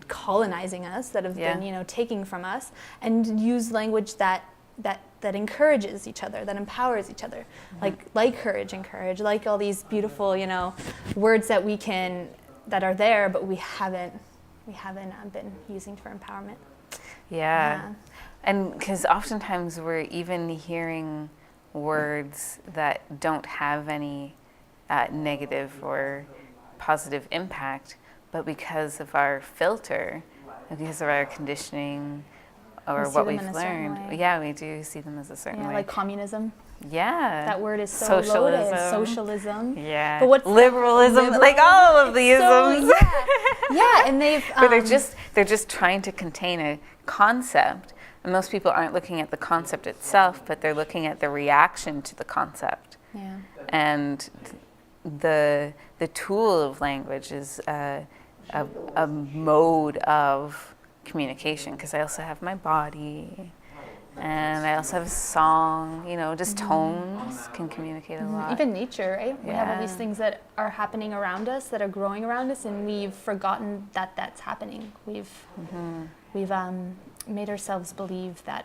colonizing us, that have been, taking from us, and use language that encourages each other, that empowers each other, like courage and courage, like all these beautiful, words that are there, but we haven't been using for empowerment. Yeah. And because oftentimes we're even hearing words that don't have any negative or positive impact, but because of our filter, because of our conditioning, or what we've learned, we do see them as a certain way. Like communism. Yeah. That word is so loaded. Socialism. Yeah. But what's liberalism, like all of the isms. And they've. But they're just trying to contain a concept, and most people aren't looking at the concept itself, but they're looking at the reaction to the concept. Yeah. And the tool of language is a mode of communication, because I also have my body, and I also have a song, just tones can communicate a lot. Even nature, right? We have all these things that are happening around us, that are growing around us, and we've forgotten that that's happening. We've made ourselves believe that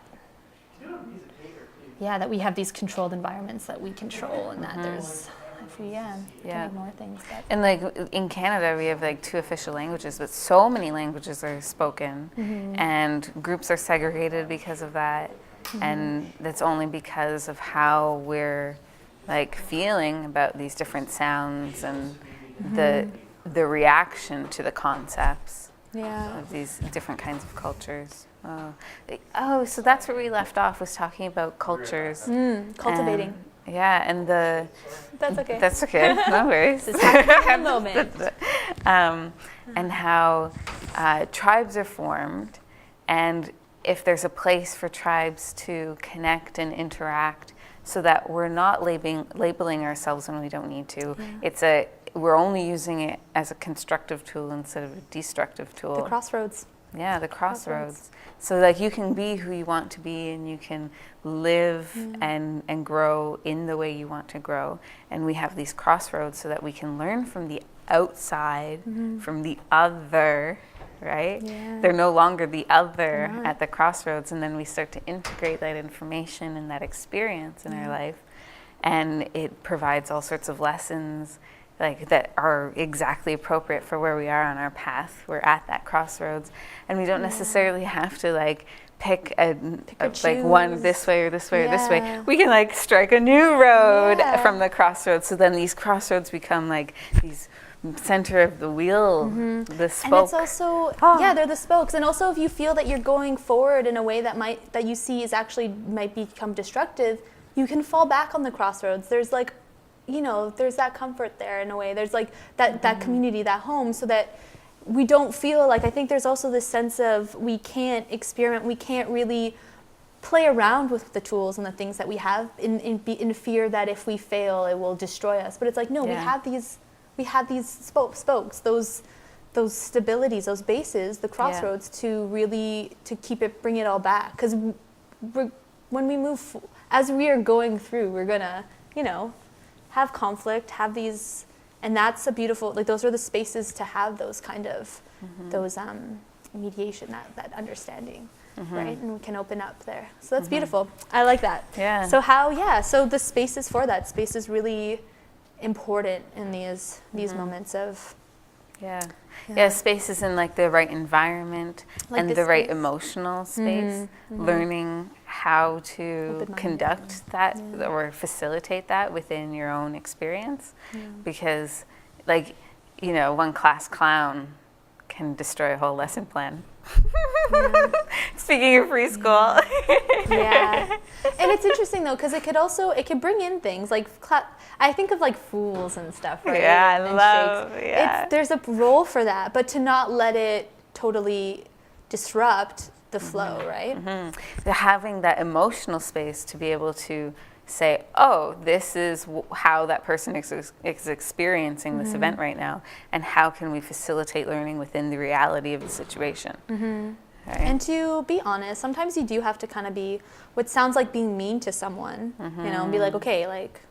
that we have these controlled environments that we control, and that there's can ignore things. But. And like in Canada, we have like 2 official languages, but so many languages are spoken, and groups are segregated because of that, and that's only because of how we're like feeling about these different sounds and the reaction to the concepts Yeah. of these different kinds of cultures. Oh, so that's where we left off, was talking about cultures. Cultivating. And the That's okay. that's okay, no worries. This is happening in the moment. And how tribes are formed, and if there's a place for tribes to connect and interact, so that we're not labeling ourselves when we don't need to. We're only using it as a constructive tool instead of a destructive tool. The crossroads. Yeah, the crossroads. So like you can be who you want to be, and you can live and grow in the way you want to grow. And we have these crossroads so that we can learn from the outside, from the other, right? Yeah. They're no longer the other at the crossroads, and then we start to integrate that information and that experience in our life. And it provides all sorts of lessons like that are exactly appropriate for where we are on our path. We're at that crossroads, and we don't necessarily have to like pick like one choose. this way or this way or this way. Yeah. We can like strike a new road Yeah. from the crossroads. So then these crossroads become like these center of the wheel, the spoke. And it's also they're the spokes. And also, if you feel that you're going forward in a way that you see is actually might become destructive, you can fall back on the crossroads. There's like, there's that comfort there in a way. There's like that community, that home, so that we don't feel like, I think there's also this sense of we can't experiment, we can't really play around with the tools and the things that we have in fear that if we fail, it will destroy us. But it's like, no, we have these spokes, those stabilities, those bases, the crossroads to really bring it all back. Because when we move, as we are going through, we're gonna, have conflict, have these, and that's a beautiful, like those are the spaces to have those kind of, those mediation, that understanding, right? And we can open up there. So that's beautiful. I like that. Yeah. So so the spaces for that space is really important in these moments of spaces in like the right environment, Like and this the right space. emotional space, learning how to Open-minded, conduct that or facilitate that within your own experience, because like one class clown can destroy a whole lesson plan. Speaking of preschool. And it's interesting though, because it could bring in things like I think of like fools and stuff, right? And there's a role for that, but to not let it totally disrupt the flow, right? Having that emotional space to be able to say, oh, this is how that person is experiencing this event right now, and how can we facilitate learning within the reality of the situation. Right? And to be honest, sometimes you do have to kind of be what sounds like being mean to someone, and be like, okay, like,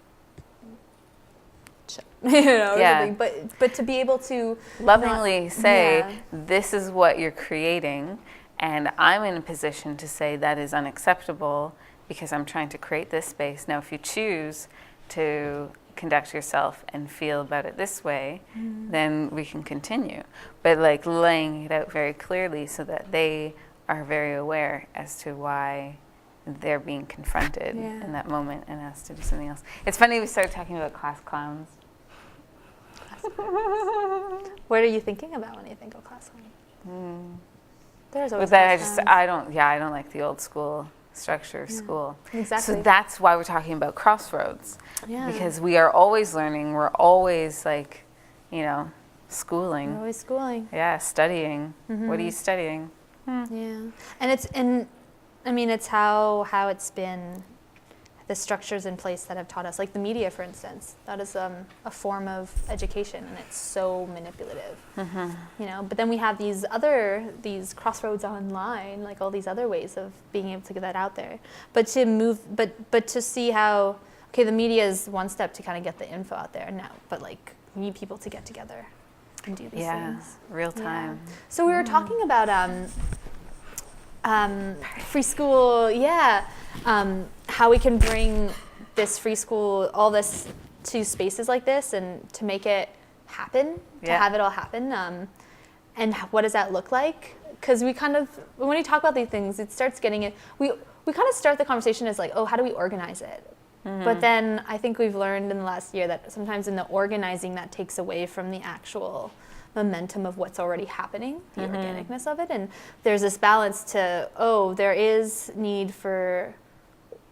or something. But to be able to lovingly say, this is what you're creating, and I'm in a position to say that is unacceptable because I'm trying to create this space. Now, if you choose to conduct yourself and feel about it this way, then we can continue. But like laying it out very clearly so that they are very aware as to why they're being confronted in that moment and asked to do something else. It's funny we started talking about class clowns. What are you thinking about when you think of class clown? There's always I don't like the old school structure of school. Exactly. So that's why we're talking about crossroads. Because we are always learning, we're always like, schooling. We're always schooling. Yeah, studying. What are you studying? Yeah. And it's how it's been, the structures in place that have taught us, like the media, for instance. That is a form of education, and it's so manipulative. But then we have these crossroads online, like all these other ways of being able to get that out there. But to see how, okay, the media is one step to kind of get the info out there now, but like we need people to get together and do these things. Real time. So we were talking about free school, how we can bring this free school, all this, to spaces like this and to make it happen, to have it all happen. And what does that look like? Because we kind of, when we talk about these things, it starts getting it, we kind of start the conversation as like, oh, how do we organize it? But then I think we've learned in the last year that sometimes in the organizing that takes away from the actual momentum of what's already happening, the organicness of it. And there's this balance to, there is need for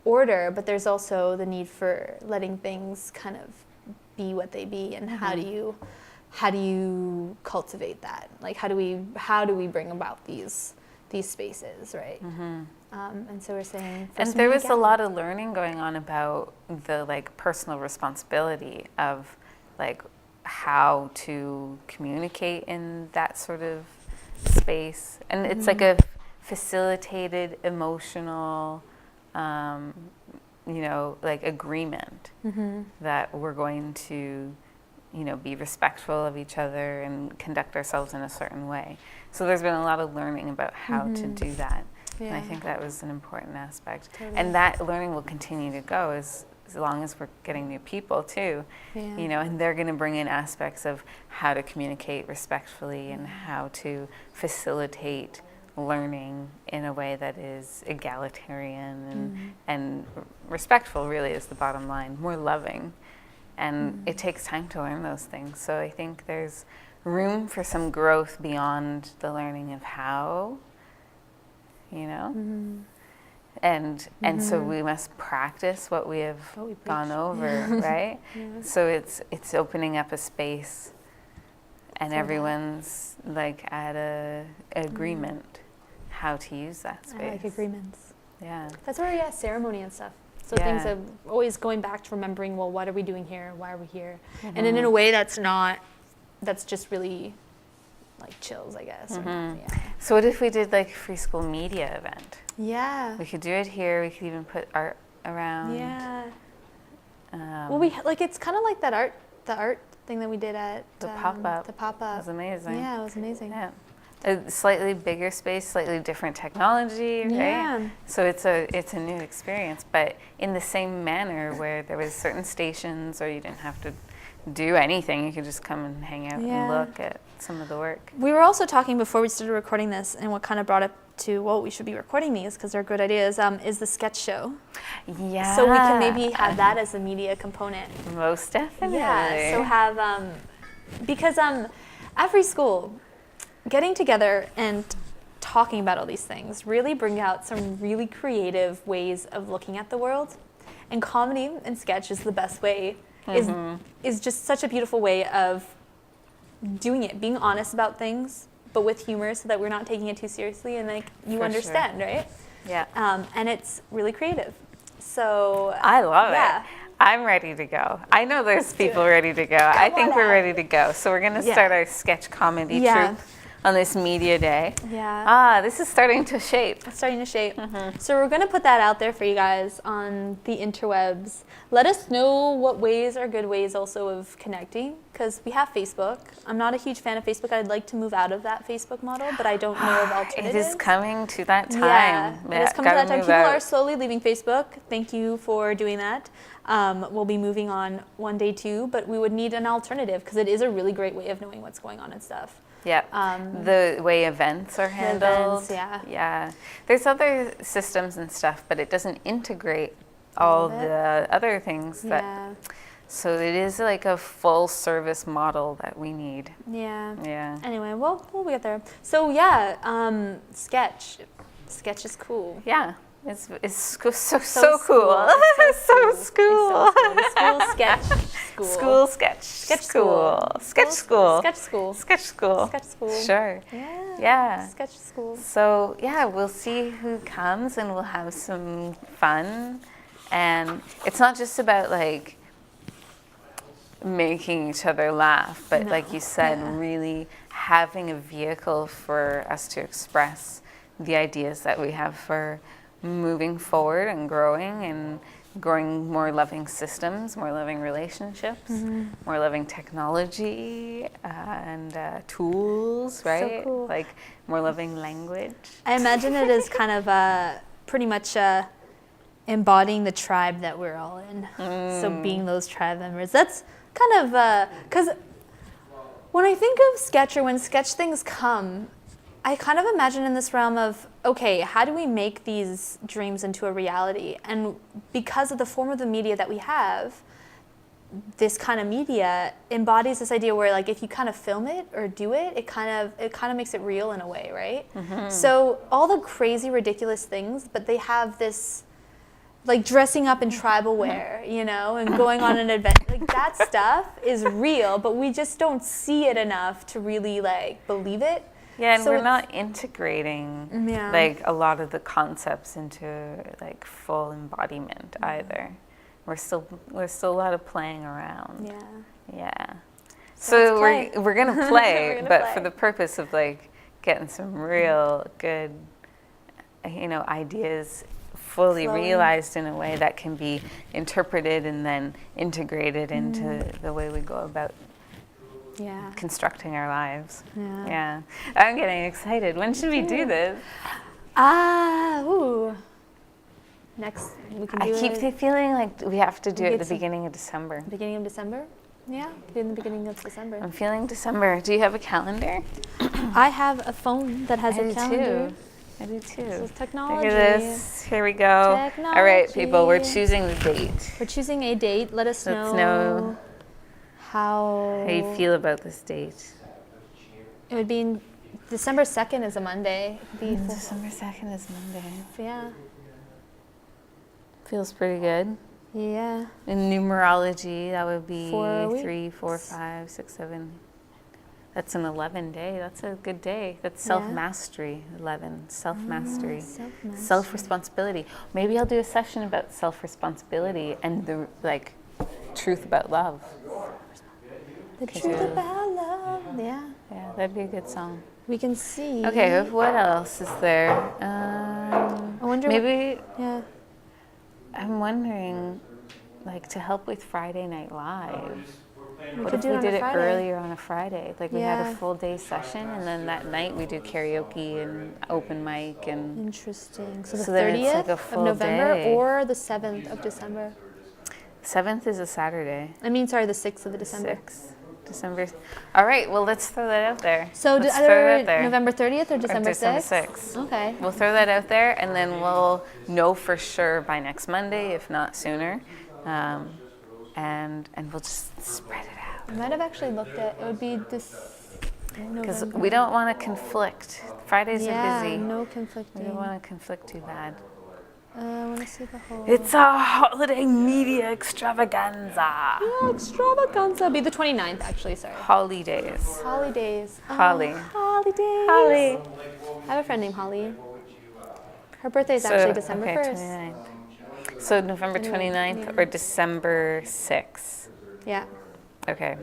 order, but there's also the need for letting things kind of be what they be. And how do you cultivate that? Like how do we bring about these spaces, right? And so we're saying, and there was a lot of learning going on about the like personal responsibility of like how to communicate in that sort of space, and it's like a facilitated emotional, like agreement that we're going to, be respectful of each other and conduct ourselves in a certain way. So there's been a lot of learning about how to do that. And I think that was an important aspect. Totally. And that learning will continue to go as long as we're getting new people too, and they're going to bring in aspects of how to communicate respectfully and how to facilitate learning in a way that is egalitarian and respectful, really, is the bottom line, more loving. And it takes time to learn those things. So I think there's room for some growth beyond the learning of how, and so we must practice what we have gone over, right? So it's opening up a space, and everyone's like at a agreement how to use that space. I like agreements. Yeah. That's where ceremony and stuff. So things are always going back to remembering, well, what are we doing here? Why are we here? And in a way that's just really like chills, I guess. Or, So what if we did like a free school media event? Yeah. We could do it here. We could even put art around. Yeah. Well, it's kind of like the art thing that we did at the pop-up. The pop-up. It was amazing. Yeah, it was amazing. Yeah. A slightly bigger space, slightly different technology, right? Yeah. So it's a new experience, but in the same manner where there was certain stations, or you didn't have to do anything. You could just come and hang out and look at some of the work. We were also talking before we started recording this, and what kind of brought up to, well, we should be recording these because they're good ideas, is the sketch show. Yeah. So we can maybe have that as a media component. Most definitely. Yeah, so have, because at Free School, getting together and talking about all these things really bring out some really creative ways of looking at the world. And comedy and sketch is the best way, is just such a beautiful way of doing it, being honest about things, but with humor so that we're not taking it too seriously and like you For understand, sure. right? Yeah. And it's really creative. So I love yeah. it. I'm ready to go. I know there's people ready to go. I think we're ready to go. So we're going to start our sketch comedy troupe on this media day. Yeah. This is starting to shape. It's starting to shape. So we're going to put that out there for you guys on the interwebs. Let us know what ways are good ways also of connecting, because we have Facebook. I'm not a huge fan of Facebook. I'd like to move out of that Facebook model, but I don't know of alternatives. It is coming to that time. Yeah, it is coming to that time. People out. are slowly leaving Facebook. Thank you for doing that. We'll be moving on one day too, but we would need an alternative because it is a really great way of knowing what's going on and stuff. Yeah, the way events are handled. Events, yeah. There's other systems and stuff, but it doesn't integrate all the other things. So it is like a full service model that we need. Yeah. Anyway, we'll get there. So yeah, sketch is cool. Yeah. It's so cool. So cool. School sketch school. School sketch. Sketch school. Sketch school. Sketch school. Sketch school. Sketch school. Sure. Yeah. Sketch school. So yeah, we'll see who comes and we'll have some fun. And it's not just about like making each other laugh, but like you said, really having a vehicle for us to express the ideas that we have for moving forward and growing more loving systems, more loving relationships, more loving technology and tools, right? So cool. Like more loving language. I imagine it is kind of pretty much embodying the tribe that we're all in. So being those tribe members. That's kind of, because when I think of sketch or when sketch things come, I kind of imagine in this realm of, okay, how do we make these dreams into a reality? And because of the form of the media that we have, this kind of media embodies this idea where, like, if you kind of film it or do it, it kind of makes it real in a way, right? So all the crazy, ridiculous things, but they have this, like, dressing up in tribal wear, you know, and going on an adventure, like, that stuff is real, but we just don't see it enough to really, like, believe it. Yeah, and So we're it's- not integrating Yeah. like a lot of the concepts into like full embodiment either. We're still a lot of playing around. Yeah. Yeah. So So let's we're gonna play, We're gonna but play. for the purpose of like getting some real good, ideas fully Flowing. realized in a way that can be interpreted and then integrated into the way we go about Yeah. constructing our lives. Yeah. Yeah. I'm getting excited. When should we do this? Ooh. Next, we can do I keep it feeling like we have to do it at get the some- beginning of December. beginning of December. Yeah, do it in the beginning of December. I'm feeling December. Do you have a calendar? I have a phone that has I a do calendar. too. I do too. This is Look technology. at this. Here we go. All right, people, we're Technology. choosing the date. We're choosing a date. Let us Let's know, know how how you feel about this date. It would be December 2nd is a Monday. It'd be December 2nd is Monday. yeah. Feels pretty good. Yeah. In numerology, that would be 4 weeks. 3, 4, 5, 6, 7. That's an 11 day. That's a good day. That's Yeah. self-mastery, 11. Self-mastery. Self-mastery. Self-responsibility. Maybe I'll do a session about self-responsibility and the, like, truth about love. The Okay. truth about love. Yeah. Yeah, that'd be a good song. We can see. Okay, what else is there? I wonder. Maybe Yeah. I'm wondering, like, to help with Friday Night Live. We What could if do it we on did a it Friday. earlier on a Friday? Like we had Yeah. a full day session, and then that night we do karaoke and open mic, and Interesting. So the So then it's 30th like a of full November day. or the 7th of December. 7th is a Saturday. I mean, sorry, the 6th of December. 6th, December. All right, well, let's throw that out there. So let's throw either it out there. November 30th or December 6th? 6th. Okay. We'll throw that out there, and then we'll know for sure by next Monday, if not sooner, and we'll just spread it out. I might have actually looked at it would be this Because November. we don't want to conflict. Fridays yeah, are busy. no We conflicting. don't want to conflict too bad. I want to see the whole. It's a holiday media extravaganza. Extravaganza. Be the 29th, actually. Sorry. Holidays. Holidays. Holly. Holidays. Holly. I have a friend named Holly. Her birthday is actually December 1st. 29th. So November 29th or December 6th. Yeah. Okay.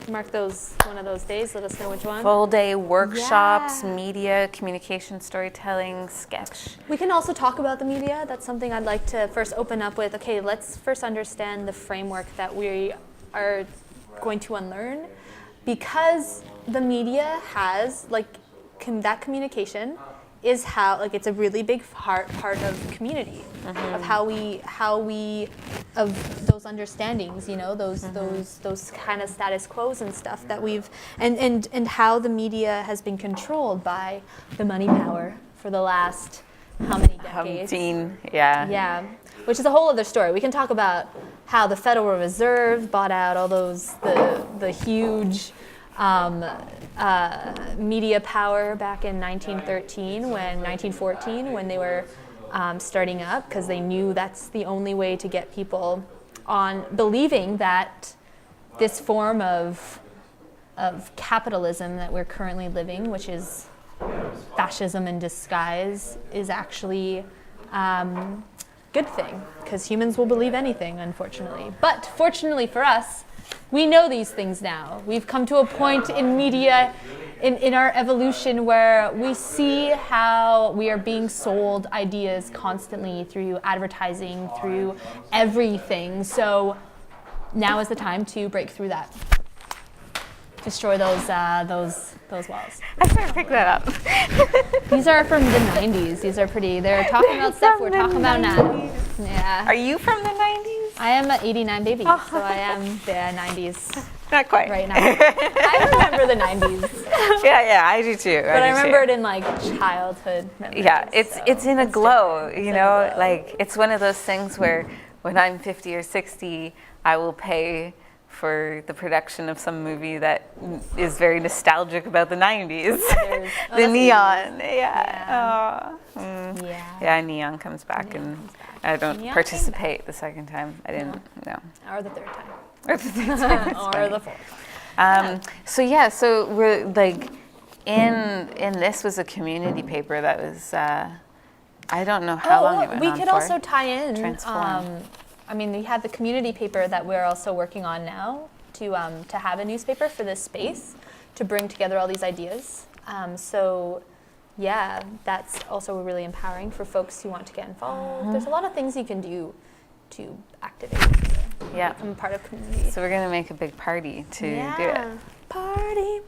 Mark those one of those days. Let us know which one. Full day workshops, Yeah. media, communication, storytelling, sketch. We can also talk about the media. That's something I'd like to first open up with. Okay, let's first understand the framework that we are going to unlearn, because the media has that communication is how it's a really big part of community, of how we of those understandings, those kind of status quos and stuff that we've and how the media has been controlled by the money power for the last how many decades? Yeah. Yeah, which is a whole other story. We can talk about how the Federal Reserve bought out all those the huge media power back in 1914 when they were starting up, because they knew that's the only way to get people on believing that this form of capitalism that we're currently living, which is fascism in disguise, is actually good thing, because humans will believe anything, unfortunately. But fortunately for us, we know these things now. We've come to a point in media, in our evolution, where we see how we are being sold ideas constantly through advertising, through everything. So now is the time to break through that. Destroy those walls. I started to pick that up. These are from the 90s. These are pretty. They're talking about stuff we're talking about now. Yeah. Are you from the 90s? I am an 89 baby, so I am the 90s. Not quite. right now. I remember the 90s, Yeah, I do too. but I remember it in like childhood memories. Yeah, so it's in a it's glow, different. you It's in a know, glow. like it's one of those things where when I'm 50 or 60, I will pay for the production of some movie that is very nostalgic about the 90s. Oh, The that's neon, yeah. Yeah. Oh, mm. Yeah. Yeah, neon comes back, Neon and comes back. I don't Neon came participate the second time. I didn't, no. Or the third time. Or the third time, it's Or funny. the fourth. So we're like, in this was a community paper that was, I don't know how long it went we on could for. also tie in. Transform. I mean, we have the community paper that we're also working on now to have a newspaper for this space to bring together all these ideas. So, yeah, that's also really empowering for folks who want to get involved. There's a lot of things you can do to activate, Yeah. become part of community. So we're gonna make a big party to do it. Party.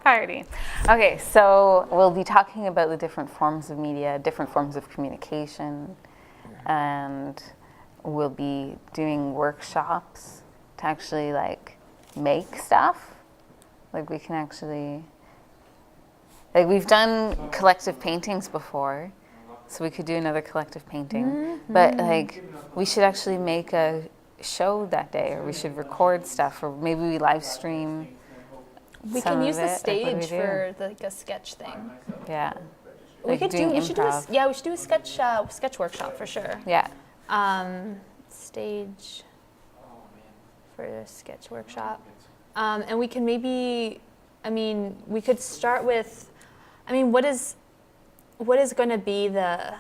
Party. Okay, so we'll be talking about the different forms of media, different forms of communication, and we'll be doing workshops to actually like make stuff. Like we can actually, like we've done collective paintings before, so we could do another collective painting. But like we should actually make a show that day, or we should record stuff, or maybe we live stream. We some can of use the it. Like, what do we stage do? for like a sketch thing. Yeah. We Like could do. doing We should do. improv. We should do a sketch workshop for sure. Yeah. Stage for a sketch workshop, and we can maybe. I mean, we could start with. I mean, what is going to be the.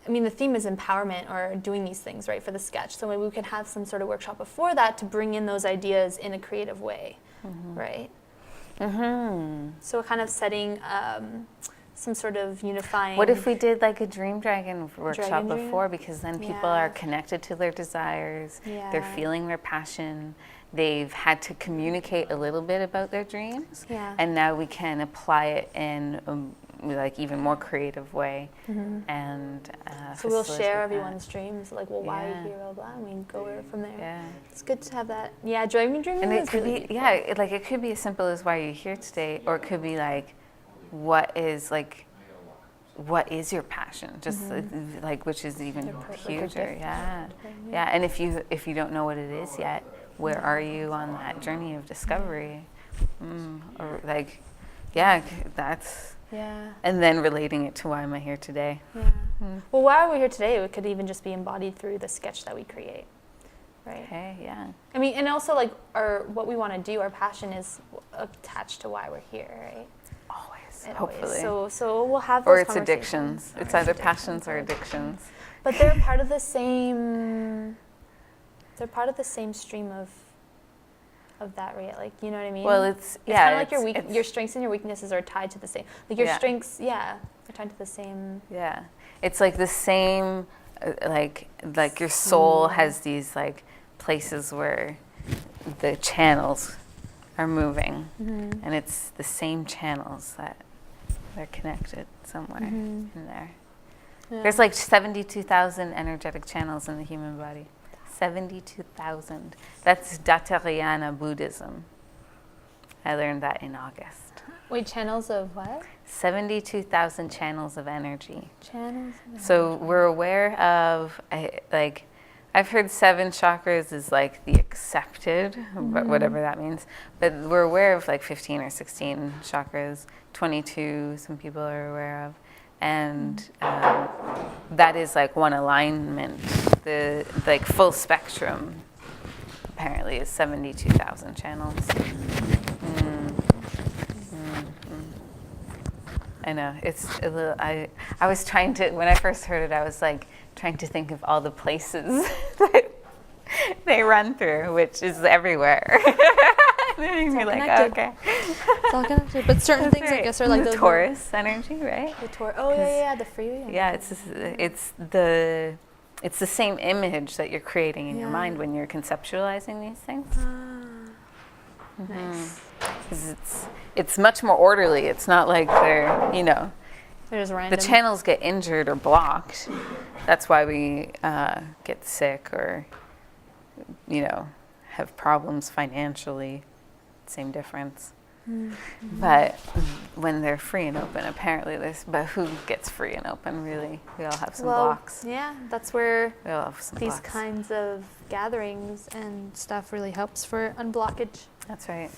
I mean, the theme is empowerment or doing these things, right, for the sketch. So maybe we could have some sort of workshop before that to bring in those ideas in a creative way, right? Mm-hmm. So kind of setting some sort of unifying. What if we did like a Dream Dragon workshop Dragon Dream? before? Because then people Yeah. are connected to their desires. They're Yeah. feeling their passion. They've had to communicate a little bit about their dreams. Yeah. And now we can apply it in like even more creative way. And So we'll facilitate share that. everyone's dreams, like, well, why are Yeah. you here, blah, blah, and we go from there. Yeah. It's good to have that. Yeah, dreaming And it is could really be, beautiful. yeah, like it could be as simple as why you're here today, or it could be like, what is your passion? Just like, which is even Your like your huger. gift. Yeah, yeah. And if you don't know what it is yet, where are you on that journey of discovery? Or like, yeah, that's. Yeah. And then relating it to why am I here today? Yeah. Well, why are we here today? It could even just be embodied through the sketch that we create, right? Okay, yeah. I mean, and also like what we want to do, our passion is attached to why we're here, right? Always, It hopefully. always. So we'll have Or those it's addictions. conversations. It's either passions or addictions. But they're part of the same. They're part of the same stream of that, like, you know what I mean? Well, it's It's kind of like it's- your strengths and your weaknesses are tied to the same. Like your Yeah. strengths, yeah, are tied to the same. Yeah, it's like the same, like your soul has these like places where the channels are moving, and it's the same channels that they're connected somewhere in there. Yeah. There's like 72,000 energetic channels in the human body. 72,000. That's Datarayana Buddhism. I learned that in August. Wait, channels of what? 72,000 channels of energy. Channels. So we're aware of, I've heard 7 chakras is like the accepted, but whatever that means. But we're aware of like 15 or 16 chakras, 22 some people are aware of. And that is like one alignment. The like full spectrum apparently is 72,000 channels. I know, it's a little, I was trying to, when I first heard it, I was like trying to think of all the places that they run through, which is everywhere. And you're like, connected. okay. It's all connected. But certain things, I guess, are like the Taurus energy, right? The Taurus. Oh, yeah, the free. Yeah, it's the same image that you're creating in your mind when you're conceptualizing these things. Nice. 'Cause it's much more orderly. It's not like they're, There's random. the channels get injured or blocked. That's why we get sick or, have problems financially, same difference. But when they're free and open, apparently but who gets free and open, really? We all have some blocks. Yeah, that's where We all have some these blocks. kinds of gatherings and stuff really helps for unblockage. That's right.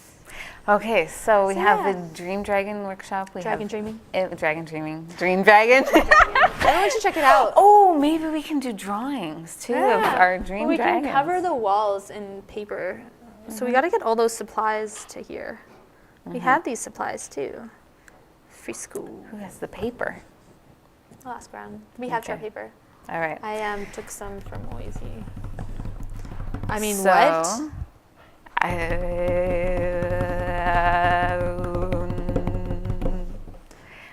Okay, so we So, have yeah. the Dream Dragon workshop. We Dragon have dreaming. Dragon Dreaming. Dream Dragon. Everyone should check it out. Oh, maybe we can do drawings too of Yeah. our Dream Well, we Dragons. can cover the walls in paper. So we got to get all those supplies to here. We have these supplies too. Free school. Who has the paper? I'll ask around. We have chart Okay. paper. All right. I took some from Oisy. I mean, So, what?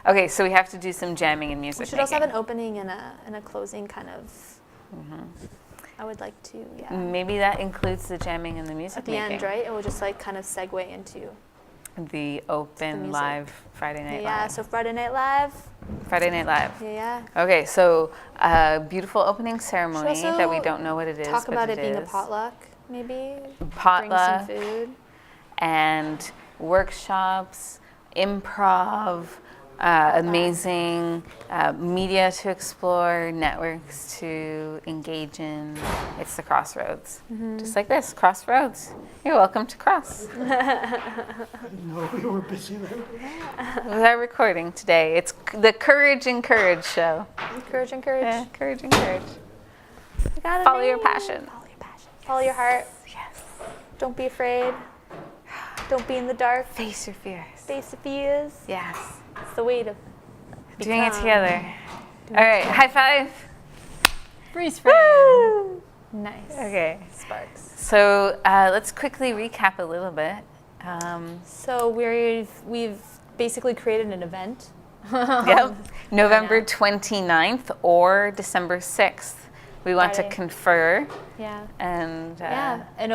Okay, so we have to do some jamming and music We should also have making. an opening and a closing kind of. I would like to, yeah. Maybe that includes the jamming and the music At the making. end, right? It will just like kind of segue into. The open music. live Friday Night Yeah, Live. so Friday Night Live. Friday Night Live. Yeah. Okay, so beautiful opening ceremony also that we don't know what it is. Talk but about it being a is. potluck, maybe. Potluck. Bring some food. And workshops, improv, amazing media to explore, networks to engage in. It's the Crossroads. Just like this, Crossroads. You're welcome to Cross. No, we were busy there. We are recording today. It's the Courage and Courage show. Encourage, encourage. Yeah, Courage and Courage. You got it, Follow your babe. passion. Follow your passion. Follow your heart. Yes. Don't be afraid. Don't be in the dark. Face your fears. Face the fears. Yes. It's the way to Doing it become. together. All right, high five. Freeze frame. Nice. Okay. Sparks. So let's quickly recap a little bit. So we've basically created an event. Yep. November 29th or December 6th. We want Friday. to confer Yeah. and Yeah. And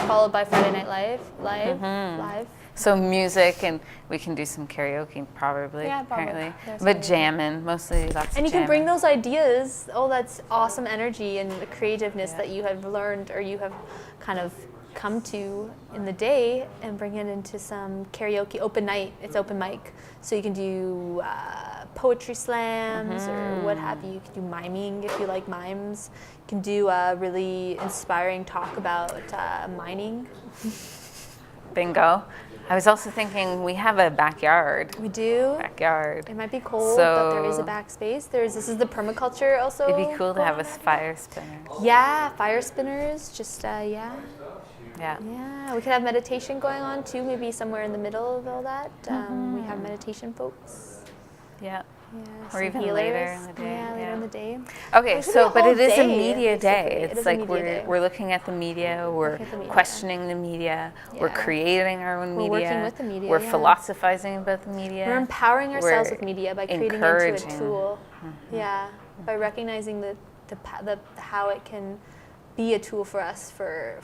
followed by Friday Night Live. Mm-hmm. Live. so music, and we can do some karaoke probably. Yeah, probably. apparently. There's But karaoke. jamming, mostly lots And of you can bring jamming. those ideas, that's awesome energy and the creativeness that you have learned or you have kind of come to in the day, and bring it into some karaoke open night. It's open mic. So you can do poetry slams or what have you. You can do miming if you like mimes. You can do a really inspiring talk about mining. Bingo. I was also thinking we have a backyard. We do. Backyard. It might be cold, but there is a So- backspace. This is the permaculture also. It'd be cool to going have a on back fire spinner. there. Yeah, fire spinners. Just yeah. Yeah. Yeah, we could have meditation going on too, maybe somewhere in the middle of all that. We have meditation folks. Yeah. Yeah, Or some even healers. later in the day, Yeah, later yeah. in the day. Okay, It should be so a but whole it is a day, media day. basically. It It's is a like media day. we're looking at the media, we're Looking at the media. questioning the media, we're Yeah. creating our own We're media. working with the media, We're yeah. philosophizing about the media. We're empowering ourselves We're with media by creating into a encouraging. tool. Yeah, by recognizing the how it can be a tool for us for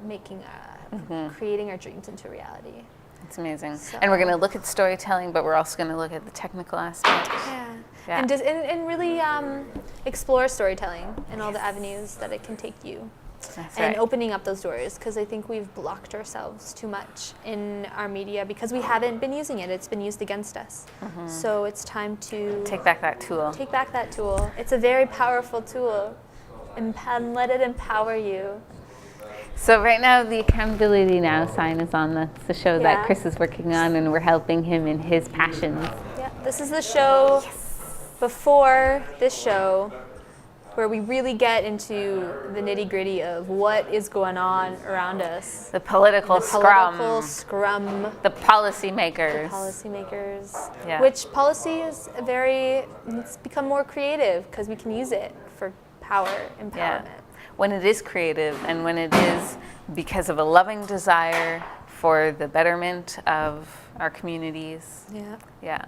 making creating our dreams into reality. It's amazing. So- And we're going to look at storytelling, but we're also going to look at the technical aspects. Yeah. Yeah. And really explore storytelling and all the avenues that it can take you. That's And right. opening up those doors, because I think we've blocked ourselves too much in our media because we haven't been using it. It's been used against us. So it's time to Take back that tool. take back that tool. It's a very powerful tool. And let it empower you. So right now, the Accountability Now sign is on. That's the show Yeah. that Chris is working on, and we're helping him in his passions. Yeah, this is the show before this show where we really get into the nitty-gritty of what is going on around us. The political The scrum. political scrum. The policymakers. Policymakers, Yeah. which policy is it's become more creative because we can use it for power empowerment. Yeah. When it is creative and when it is because of a loving desire for the betterment of our communities. Yeah. Yeah.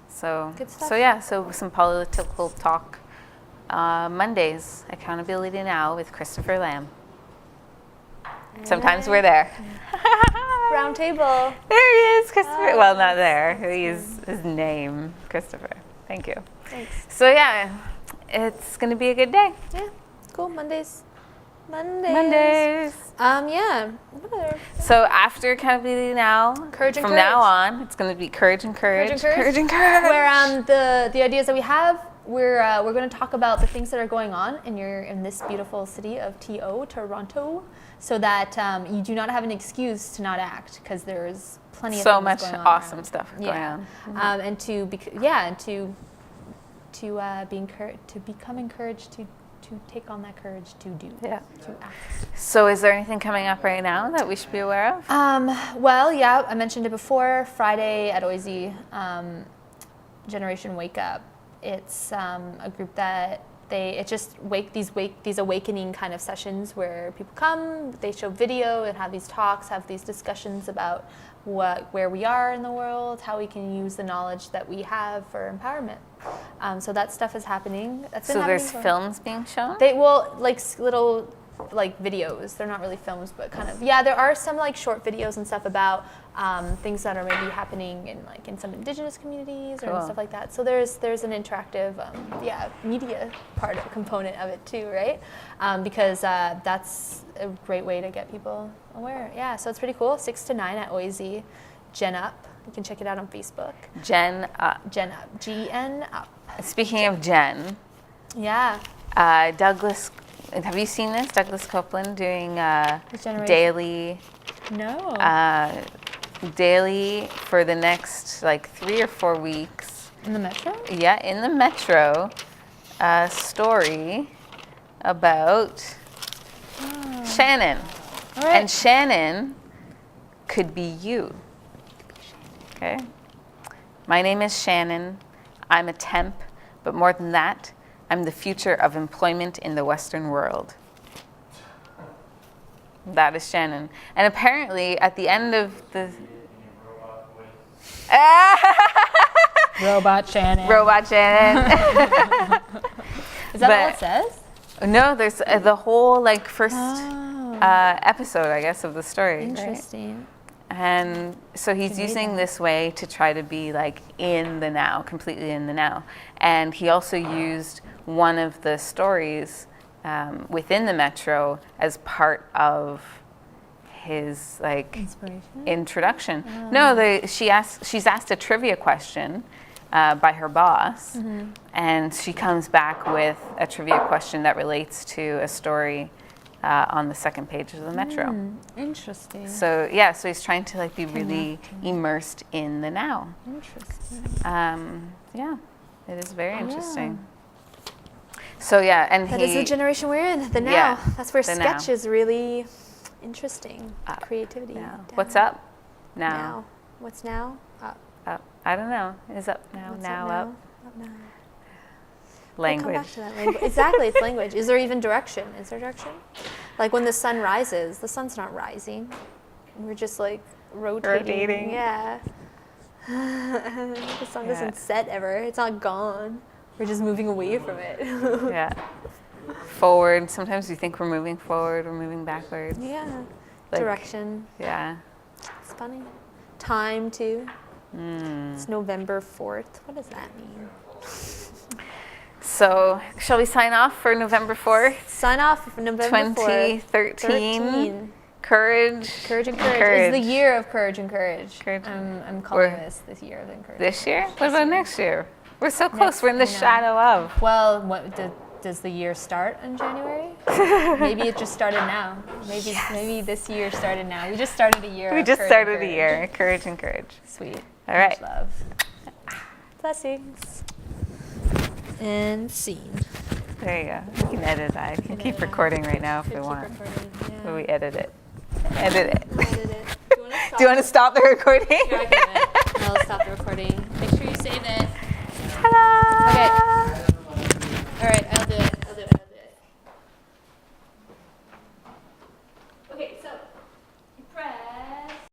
So, Good stuff. so yeah, so some political talk. Mondays, Accountability Now with Christopher Lamb. Sometimes we're there. Round table. There he is, Christopher. Well, not there. He's his name, Christopher. Thank you. Thanks. So yeah, it's going to be a good day. Yeah. Cool. Mondays. Mondays. Yeah. What other- So after Accountability Now, Courage and from now Courage. on, it's going to be Courage and Courage. Courage and Courage. Courage and Courage. Where the ideas that we have, we're going to talk about the things that are going on in this beautiful city of Toronto, so that you do not have an excuse to not act, because there's plenty of So things much going on awesome around. stuff going Yeah. on. And to become encouraged to take on that courage to do. Yeah. To act. So is there anything coming up right now that we should be aware of? Well, yeah, I mentioned it before. Friday at Oisey, Generation Wake Up. It's a group that these awakening kind of sessions where people come, they show video and have these talks, have these discussions about where we are in the world, how we can use the knowledge that we have for empowerment. So that stuff is happening. That's been So happening there's for- films being shown? They will little videos. They're not really films, but kind of there are some short videos and stuff about things that are maybe happening in some indigenous communities or Cool. stuff like that. So there's an interactive media component of it too, right? Because that's a great way to get people aware. Yeah, so it's pretty cool. 6 to 9 at Oisey, Gen Up. You can check it out on Facebook. Gen Up. Gen Up, GN Up. Speaking of Gen, Yeah. Douglas, have you seen this? Douglas Copeland doing His generation. daily daily for the next 3 or 4 weeks. In the Metro? Yeah, in the Metro, a story about Shannon. All right. And Shannon could be you. Okay? My name is Shannon. I'm a temp, but more than that, I'm the future of employment in the Western world. That is Shannon. And apparently, at the end of the... Robot Shannon. Robot Shannon. Is that all But- it says? No, there's the whole first episode, I guess, of the story. right? Interesting. And so he's read using that. this way to try to be in the now, completely in the now. And he also used one of the stories within the Metro as part of his Inspiration. introduction. No, she's asked a trivia question by her boss, and she comes back with a trivia question that relates to a story on the second page of the Metro. Interesting. So so he's trying to be really immersed in the now. Interesting. It is very interesting. So and That he is the generation we're in. The now. Yeah, That's where the sketch now. is really interesting. Creativity. now. Down. What's up? Now. What's now? Up. Up. I don't know. Is up now? What's now up? up. Up now. Language. We'll come back to that language. Exactly, it's language. Is there even direction? Is there direction? Like when the sun rises, the sun's not rising. We're just rotating. Yeah. The sun doesn't set ever. It's not gone. We're just moving away from it. Yeah. Forward. Sometimes we think we're moving forward, we're moving backward. Yeah. Like- Direction. Yeah. It's funny. Time too. Mm. It's November 4th. What does that mean? So, shall we sign off for November 4th, Sign off for November 4th. 2013? Courage. Courage and courage. It's the year of courage and courage. Courage. I'm calling We're- this year of encouragement. This year? What about next year? We're so close. Next- We're in the I know. shadow of. Well, does the year start in January? Maybe it just started now. Maybe this year started now. We just started a year. We of just courage and started a courage. year. Courage and courage. Sweet. All right. Much love. Blessings. And scene. There you go. We can edit that. I can keep recording right now if we Keep want. recording, yeah. But we edit it. Edit it. Edit it. Do you want to stop the recording? Here, I can edit. No, stop the recording.